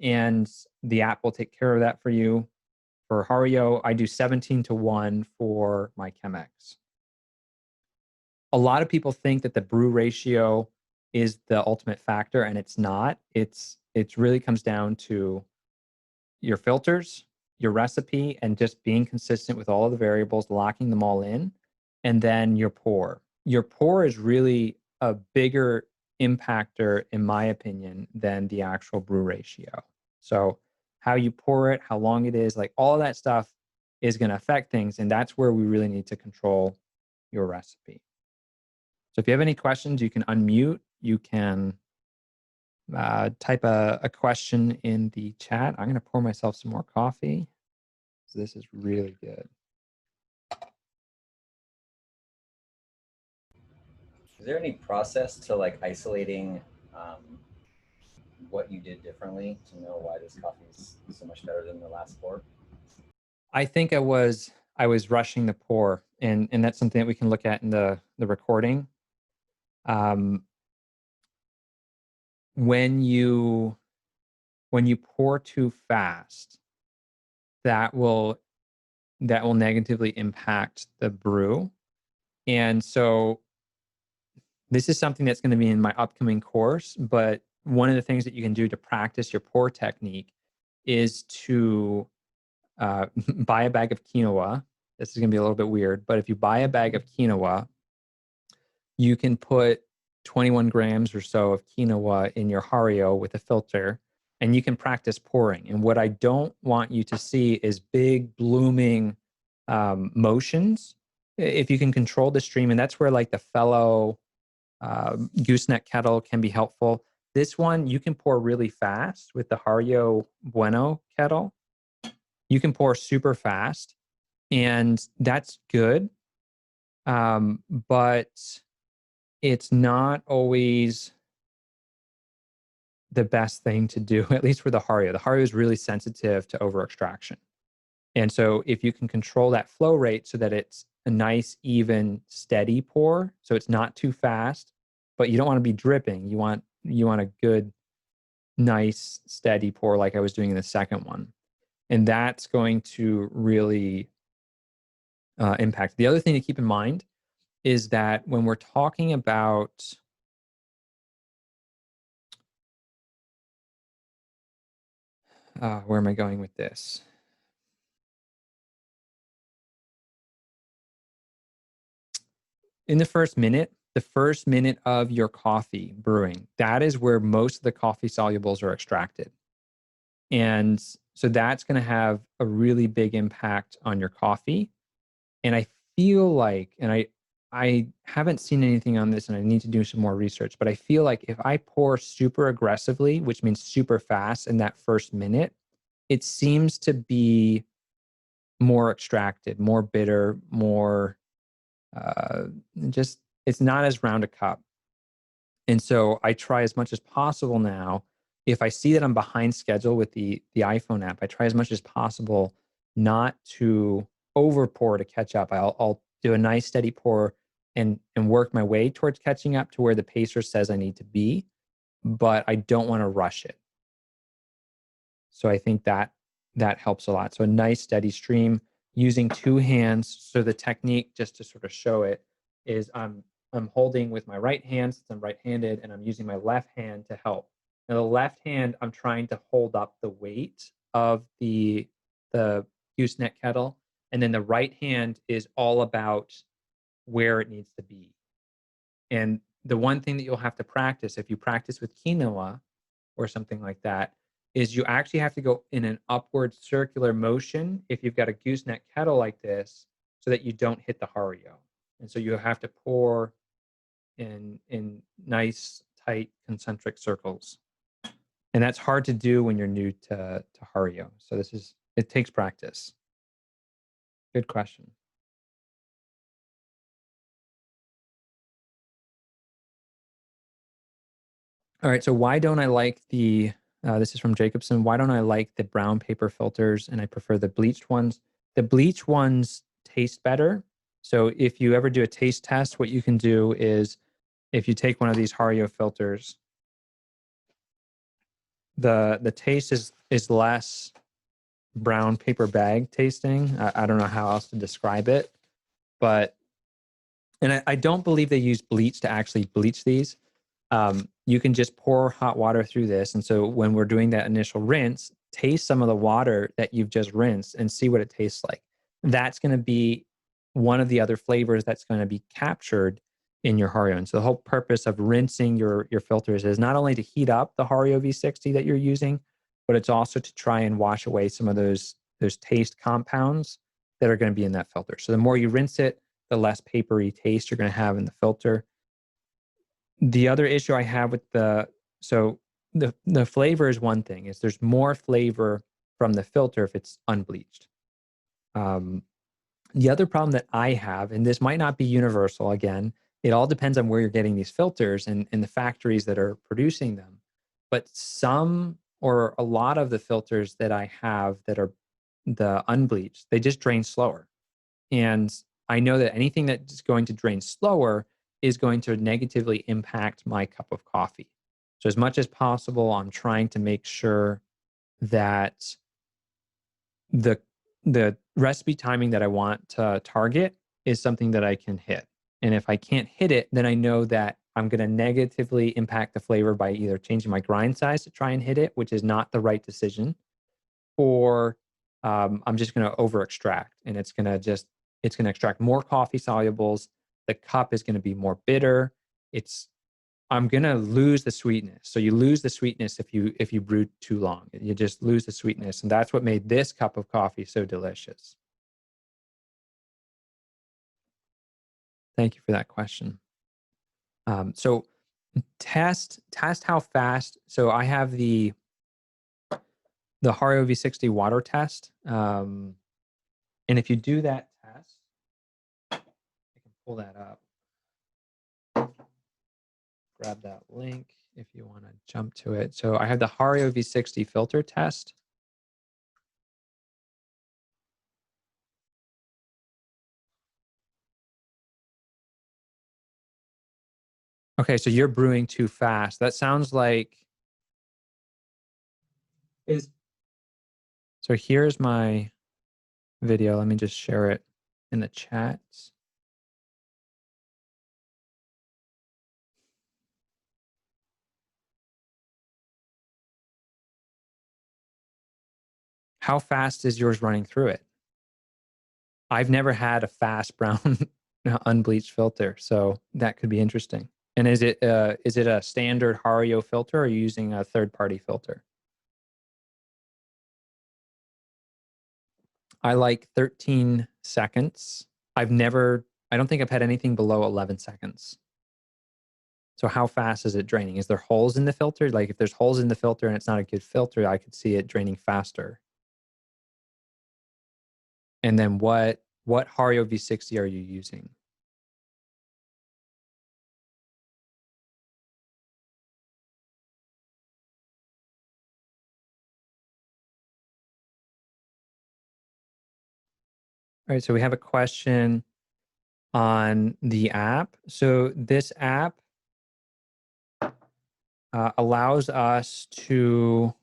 And the app will take care of that for you. For Hario, I do 17 to 1 for my Chemex. A lot of people think that the brew ratio is the ultimate factor, and it's not. It's really comes down to your filters, your recipe, and just being consistent with all of the variables, locking them all in, and then your pour. Your pour is really a bigger impactor, in my opinion, than the actual brew ratio. So how you pour it, how long it is, like all that stuff is going to affect things, and that's where we really need to control your recipe. So if you have any questions, you can unmute. You can type a question in the chat. I'm going to pour myself some more coffee. So this is really good. Is there any process to like isolating what you did differently to know why this coffee is so much better than the last pour? I think I was rushing the pour, and that's something that we can look at in the recording. When you pour too fast, that will negatively impact the brew. And so this is something that's going to be in my upcoming course, but one of the things that you can do to practice your pour technique is to buy a bag of quinoa. This is going to be a little bit weird, but if you buy a bag of quinoa, you can put 21 grams or so of quinoa in your Hario with a filter, and you can practice pouring. And what I don't want you to see is big blooming motions. If you can control the stream, and that's where like the fellow gooseneck kettle can be helpful. This one, you can pour really fast with the Hario Bueno kettle. You can pour super fast, and that's good. But it's not always the best thing to do, at least for the Hario. The Hario is really sensitive to over extraction. And so if you can control that flow rate so that it's a nice, even, steady pour, so it's not too fast, but you don't want to be dripping. You want a good, nice, steady pour like I was doing in the second one. And that's going to really impact. The other thing to keep in mind is that when we're talking about where am I going with this? In the first minute of your coffee brewing, that is where most of the coffee solubles are extracted. And so that's going to have a really big impact on your coffee. And I feel like, and I haven't seen anything on this and I need to do some more research, but I feel like if I pour super aggressively, which means super fast in that first minute, it seems to be more extracted, more bitter, more uh, just, it's not as round a cup. And so I try as much as possible now. If I see that I'm behind schedule with the iPhone app, I try as much as possible not to over pour to catch up. I'll do a nice steady pour and work my way towards catching up to where the pacer says I need to be, but I don't want to rush it. So I think that helps a lot. So a nice steady stream using two hands. So the technique, just to sort of show it, is I'm holding with my right hand since I'm right-handed, and I'm using my left hand to help. Now the left hand, I'm trying to hold up the weight of the gooseneck kettle, and then the right hand is all about where it needs to be. And the one thing that you'll have to practice, if you practice with quinoa or something like that, is you actually have to go in an upward circular motion if you've got a gooseneck kettle like this, so that you don't hit the Hario. And so you have to pour in nice, tight, concentric circles. And that's hard to do when you're new to Hario. So it takes practice. Good question. All right, so why don't I like this is from Jacobson, why don't I like the brown paper filters and I prefer the bleached ones? The bleached ones taste better. So if you ever do a taste test, what you can do is if you take one of these Hario filters, the taste is less brown paper bag tasting. I don't know how else to describe it, but and I don't believe they use bleach to actually bleach these. You can just pour hot water through this. And so when we're doing that initial rinse, taste some of the water that you've just rinsed and see what it tastes like. That's going to be one of the other flavors that's going to be captured in your Hario. And so the whole purpose of rinsing your filters is not only to heat up the Hario V60 that you're using, but it's also to try and wash away some of those taste compounds that are going to be in that filter. So the more you rinse it, the less papery taste you're going to have in the filter. The other issue I have with the flavor is one thing, is there's more flavor from the filter if it's unbleached. The other problem that I have, and this might not be universal, again, it all depends on where you're getting these filters and the factories that are producing them. But some or a lot of the filters that I have that are the unbleached, they just drain slower. And I know that anything that's going to drain slower is going to negatively impact my cup of coffee. So as much as possible, I'm trying to make sure that the recipe timing that I want to target is something that I can hit. And if I can't hit it, then I know that I'm going to negatively impact the flavor by either changing my grind size to try and hit it, which is not the right decision, or I'm just going to over extract, and it's going to extract more coffee solubles. The cup is going to be more bitter. I'm going to lose the sweetness. So you lose the sweetness if you brew too long. You just lose the sweetness, and that's what made this cup of coffee so delicious. Thank you for that question. So test how fast. So I have the Hario V60 water test. And if you do that test, I can pull that up. Grab that link if you want to jump to it. So I have the Hario V60 filter test. Okay, so you're brewing too fast. That sounds like so here's my video. Let me just share it in the chat. How fast is yours running through it? I've never had a fast brown unbleached filter, so that could be interesting. And is it a standard Hario filter, or are you using a third-party filter? I like 13 seconds I don't think I've had anything below 11 seconds. So how fast is it draining? Is there holes in the filter? Like if there's holes in the filter and it's not a good filter, I could see it draining faster. And then what Hario V60 are you using? All right, so we have a question on the app. So this app allows us to,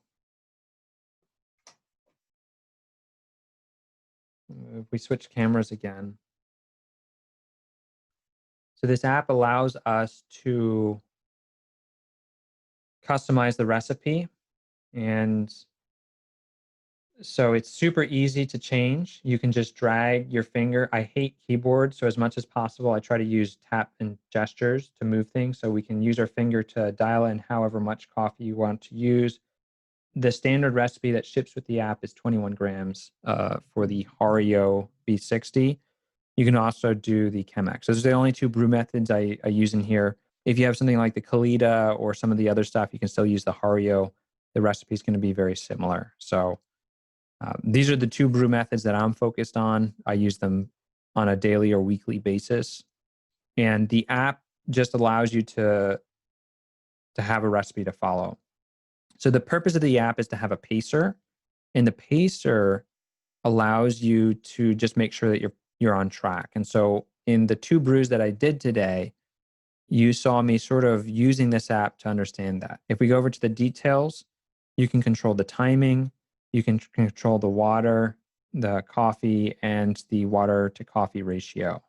if we switch cameras again. So this app allows us to customize the recipe. And so it's super easy to change. You can just drag your finger. I hate keyboards, so as much as possible, I try to use tap and gestures to move things. So we can use our finger to dial in however much coffee you want to use. The standard recipe that ships with the app is 21 grams for the Hario V60. You can also do the Chemex. Those are the only two brew methods I use in here. If you have something like the Kalita or some of the other stuff, you can still use the Hario. The recipe is going to be very similar. So these are the two brew methods that I'm focused on. I use them on a daily or weekly basis. And the app just allows you to have a recipe to follow. So the purpose of the app is to have a pacer, and the pacer allows you to just make sure that you're on track. And so in the two brews that I did today, you saw me sort of using this app to understand that. If we go over to the details, you can control the timing, you can control the water, the coffee, and the water to coffee ratio.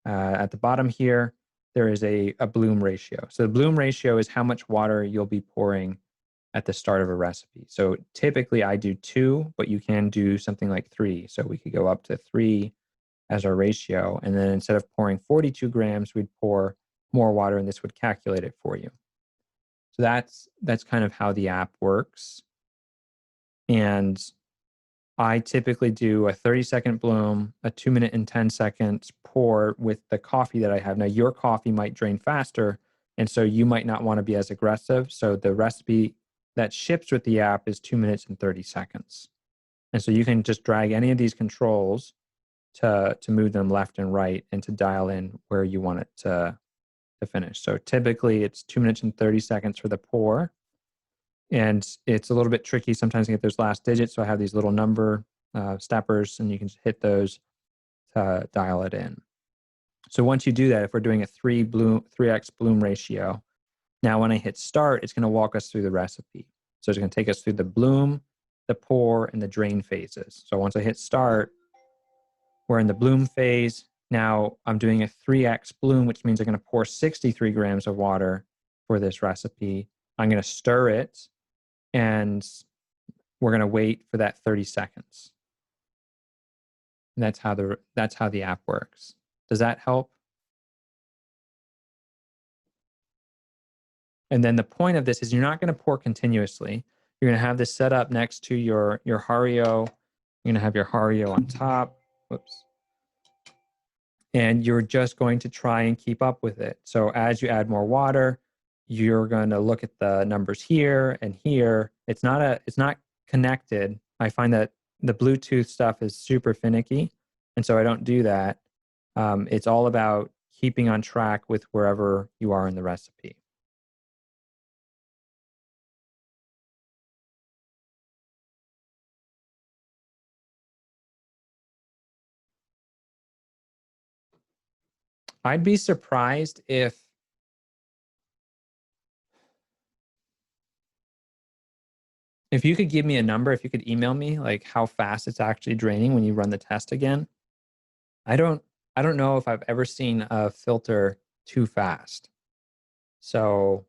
At the bottom here, there is a bloom ratio. So the bloom ratio is how much water you'll be pouring at the start of a recipe. So typically I do 2, but you can do something like 3. So we could go up to 3 as our ratio. And then instead of pouring 42 grams, we'd pour more water and this would calculate it for you. So that's kind of how the app works. And I typically do a 30-second bloom, a 2-minute and 10 seconds pour with the coffee that I have. Now, your coffee might drain faster, and so you might not want to be as aggressive. So the recipe that ships with the app is 2 minutes and 30 seconds. And so you can just drag any of these controls to move them left and right and to dial in where you want it to finish. So typically it's 2 minutes and 30 seconds for the pour. And it's a little bit tricky sometimes to get those last digits. So I have these little number steppers, and you can just hit those to dial it in. So once you do that, if we're doing a 3x bloom ratio, now when I hit start, it's going to walk us through the recipe. So it's going to take us through the bloom, the pour, and the drain phases. So once I hit start, we're in the bloom phase. Now I'm doing a 3x bloom, which means I'm going to pour 63 grams of water for this recipe. I'm going to stir it, and we're going to wait for that 30 seconds. And that's how the app works. Does that help? And then the point of this is you're not going to pour continuously. You're going to have this set up next to your Hario. You're going to have your Hario on top. Whoops. And you're just going to try and keep up with it. So as you add more water, you're going to look at the numbers here and here. It's not connected. I find that the Bluetooth stuff is super finicky, and so I don't do that. It's all about keeping on track with wherever you are in the recipe. I'd be surprised if you could give me a number, if you could email me like how fast it's actually draining when you run the test again. I don't know if I've ever seen a filter too fast. So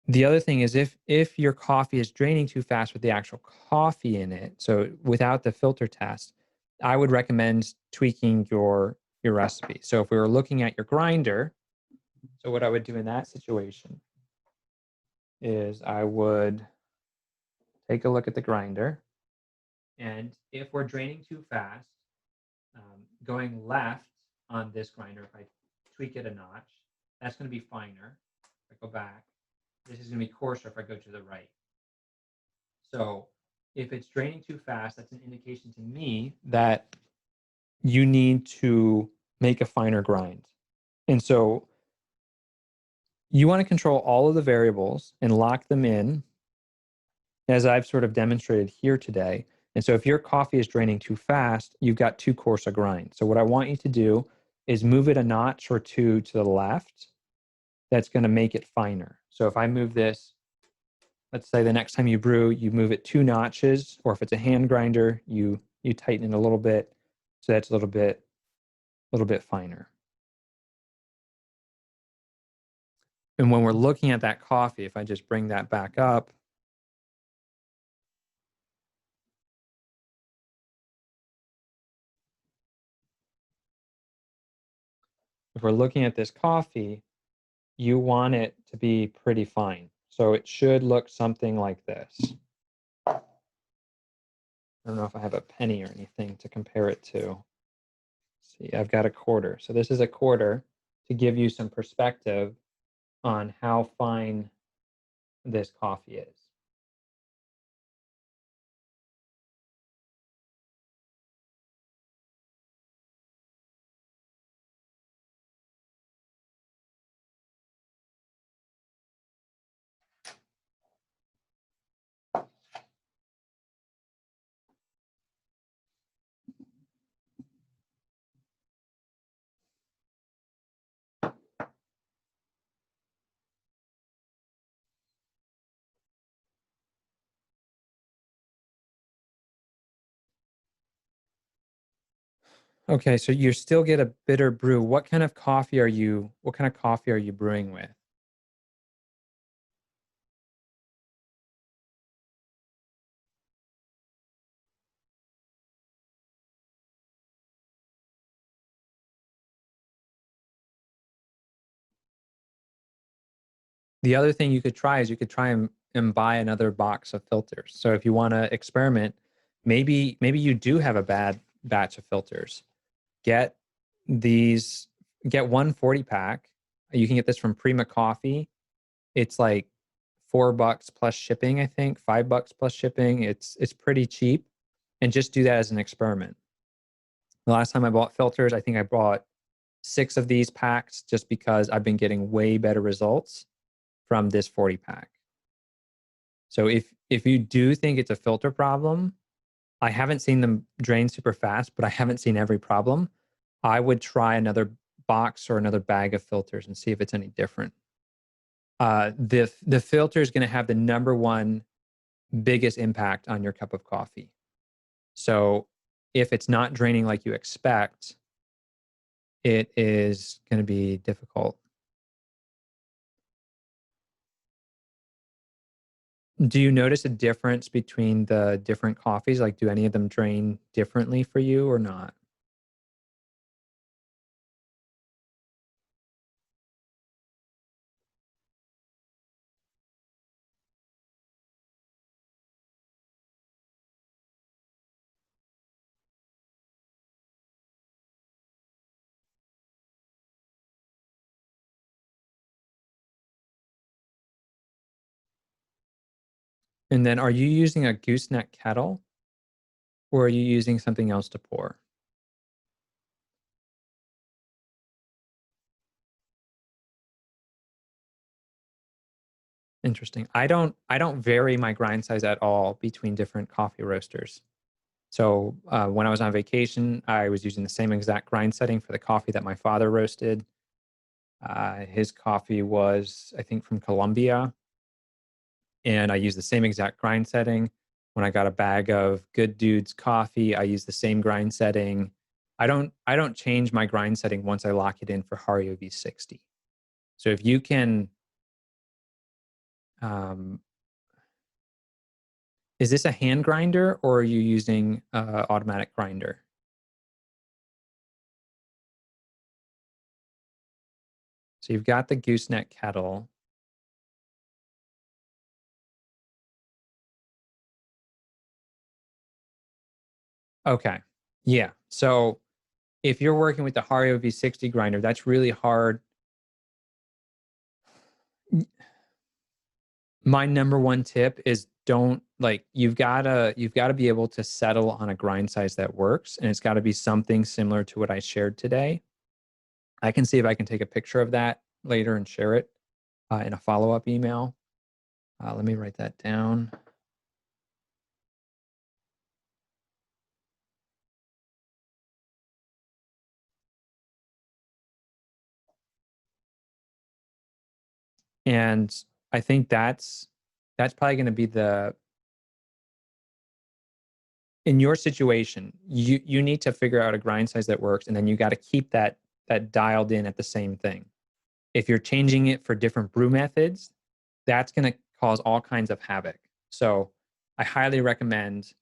the other thing is if your coffee is draining too fast with the actual coffee in it, so without the filter test, I would recommend tweaking your recipe. So if we were looking at your grinder, so what I would do in that situation is I would take a look at the grinder. And if we're draining too fast, going left on this grinder, if I tweak it a notch, that's going to be finer. If I go back, this is going to be coarser if I go to the right. So if it's draining too fast, that's an indication to me that you need to make a finer grind. And so you want to control all of the variables and lock them in, as I've sort of demonstrated here today. And so if your coffee is draining too fast, you've got too coarse a grind. So what I want you to do is move it a notch or two to the left. That's going to make it finer. So if I move this, let's say the next time you brew, you move it 2 notches, or if it's a hand grinder, you tighten it a little bit. So that's a little bit finer. And when we're looking at that coffee, if I just bring that back up, if we're looking at this coffee, you want it to be pretty fine. So it should look something like this. I don't know if I have a penny or anything to compare it to. Let's see, I've got a quarter. So this is a quarter to give you some perspective on how fine this coffee is. Okay, so you still get a bitter brew. What kind of coffee are you brewing with? The other thing you could try is you could try and buy another box of filters. So if you want to experiment, maybe you do have a bad batch of filters. Get these, get 140 pack. You can get this from Prima Coffee. It's like $4 plus shipping, I think, $5 plus shipping. It's pretty cheap. And just do that as an experiment. The last time I bought filters, I think I bought 6 of these packs just because I've been getting way better results from this 40 pack. So if you do think it's a filter problem, I haven't seen them drain super fast, but I haven't seen every problem. I would try another box or another bag of filters and see if it's any different. The filter is going to have the number one biggest impact on your cup of coffee. So if it's not draining like you expect, it is going to be difficult. Do you notice a difference between the different coffees? Like, do any of them drain differently for you or not? And then are you using a gooseneck kettle or are you using something else to pour? Interesting. I don't vary my grind size at all between different coffee roasters. So when I was on vacation, I was using the same exact grind setting for the coffee that my father roasted. His coffee was, I think, from Colombia, and I used the same exact grind setting. When I got a bag of Good Dude's coffee, I use the same grind setting. I don't change my grind setting once I lock it in for Hario V60. So if you can, um, is this a hand grinder or are you using automatic grinder? So you've got the gooseneck kettle. Okay. Yeah. So if you're working with the Hario V60 grinder, that's really hard. My number one tip is don't like you've gotta be able to settle on a grind size that works, and it's gotta be something similar to what I shared today. I can see if I can take a picture of that later and share it in a follow-up email. Let me write that down. And I think that's probably going to be the in your situation, you need to figure out a grind size that works, and then you got to keep that dialed in at the same thing. If you're changing it for different brew methods, that's going to cause all kinds of havoc. So I highly recommend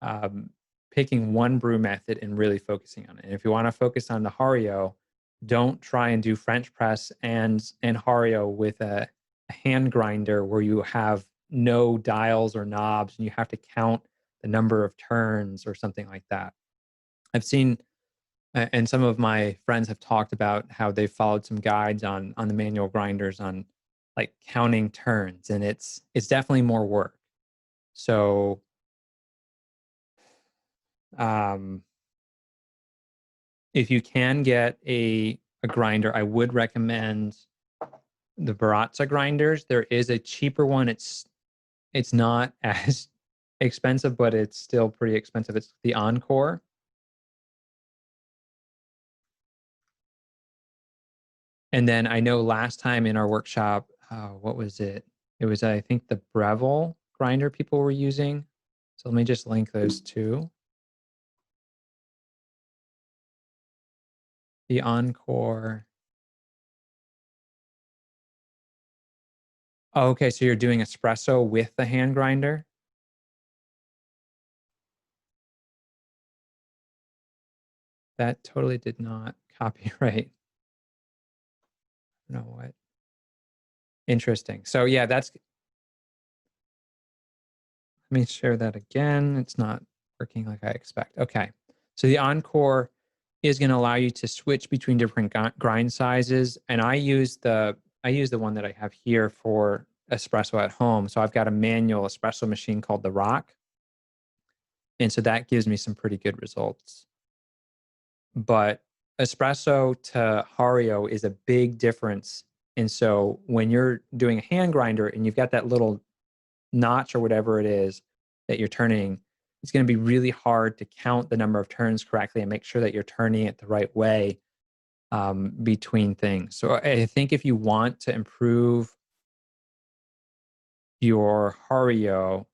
um, picking one brew method and really focusing on it. And if you want to focus on the Hario, don't try and do French press and Hario with a hand grinder where you have no dials or knobs and you have to count the number of turns or something like that. I've seen and some of my friends have talked about how they followed some guides on the manual grinders on like counting turns, and it's definitely more work. So um if you can get a grinder, I would recommend the Baratza grinders. There is a cheaper one. It's not as expensive, but it's still pretty expensive. It's the Encore. And then I know last time in our workshop, what was it? It was, I think, the Breville grinder people were using. So let me just link those two. The Encore. Oh, okay, so you're doing espresso with the hand grinder? That totally did not copyright. No, what? Interesting. So yeah, that's let me share that again. It's not working like I expect. Okay. So the Encore is going to allow you to switch between different grind sizes, and I use the one that I have here for espresso at home. So I've got a manual espresso machine called the Rock, and so that gives me some pretty good results. But espresso to Hario is a big difference. And so when you're doing a hand grinder and you've got that little notch or whatever it is that you're turning, it's going to be really hard to count the number of turns correctly and make sure that you're turning it the right way between things. So I think if you want to improve your Hario,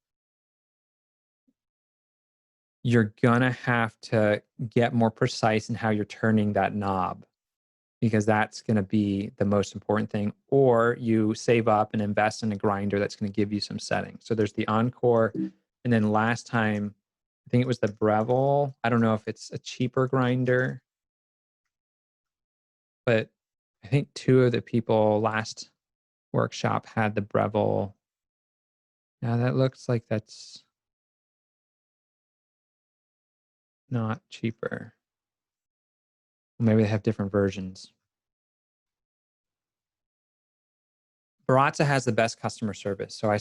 you're going to have to get more precise in how you're turning that knob, because that's going to be the most important thing. Or you save up and invest in a grinder that's going to give you some settings. So there's the Encore. And then last time, I think it was the Breville. I don't know if it's a cheaper grinder, but I think two of the people last workshop had the Breville. Now that looks like that's not cheaper. Maybe they have different versions. Baratza has the best customer service, so I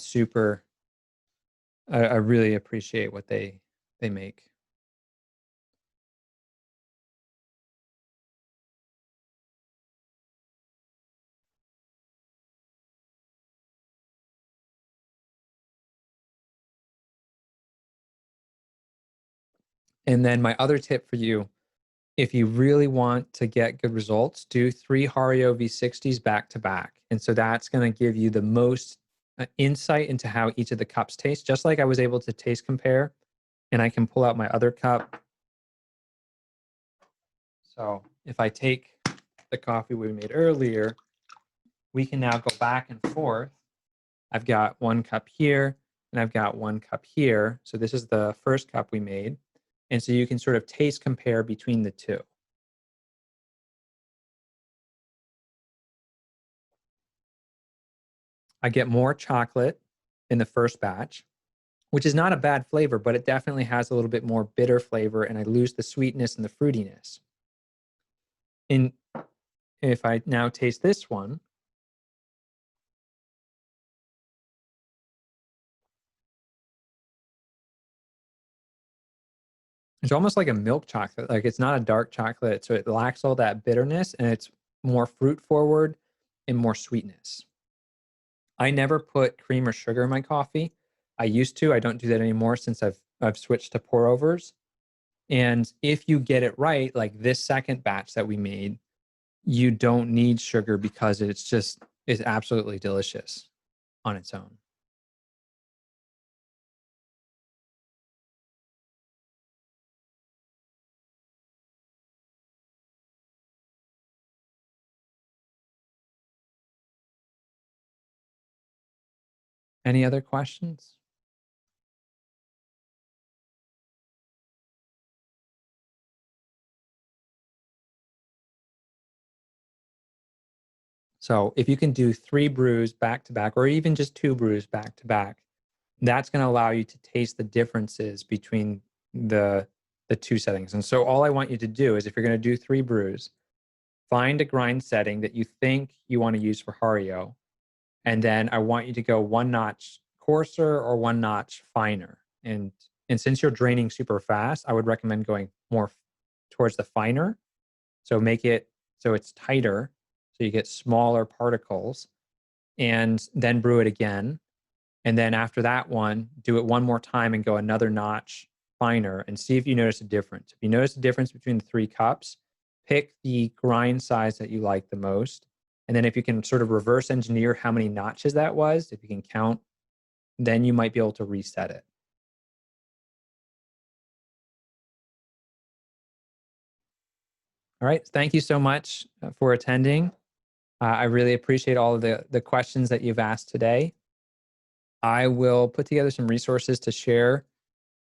really appreciate what they make. And then my other tip for you, if you really want to get good results, do 3 Hario V60s back to back. And so that's going to give you the most insight into how each of the cups taste, just like I was able to taste compare. And I can pull out my other cup. So if I take the coffee we made earlier, we can now go back and forth. I've got one cup here and I've got one cup here. So this is the first cup we made. And so you can sort of taste compare between the two. I get more chocolate in the first batch, which is not a bad flavor, but it definitely has a little bit more bitter flavor, and I lose the sweetness and the fruitiness. And if I now taste this one, it's almost like a milk chocolate. Like, it's not a dark chocolate, so it lacks all that bitterness, and it's more fruit forward and more sweetness. I never put cream or sugar in my coffee. I used to. I don't do that anymore since I've switched to pour overs. And if you get it right, like this second batch that we made, you don't need sugar because it's absolutely delicious on its own. Any other questions? So if you can do 3 brews back to back, or even just 2 brews back to back, that's going to allow you to taste the differences between the the 2 settings. And so all I want you to do is, if you're going to do 3 brews, find a grind setting that you think you want to use for Hario, and then I want you to go 1 notch coarser or 1 notch finer. And since you're draining super fast, I would recommend going more towards the finer. So make it so it's tighter, so you get smaller particles, and then brew it again. And then after that one, do it one more time and go another notch finer, and see if you notice a difference. If you notice a difference between the 3 cups, pick the grind size that you like the most. And then if you can sort of reverse engineer how many notches that was, if you can count, then you might be able to reset it. All right. Thank you so much for attending. I really appreciate all of the questions that you've asked today. I will put together some resources to share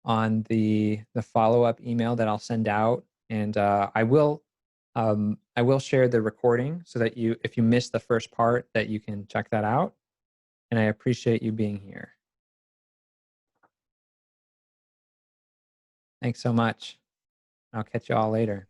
on the follow-up email that I'll send out, and I will share the recording so that you, if you missed the first part, that you can check that out. And I appreciate you being here. Thanks so much. I'll catch you all later.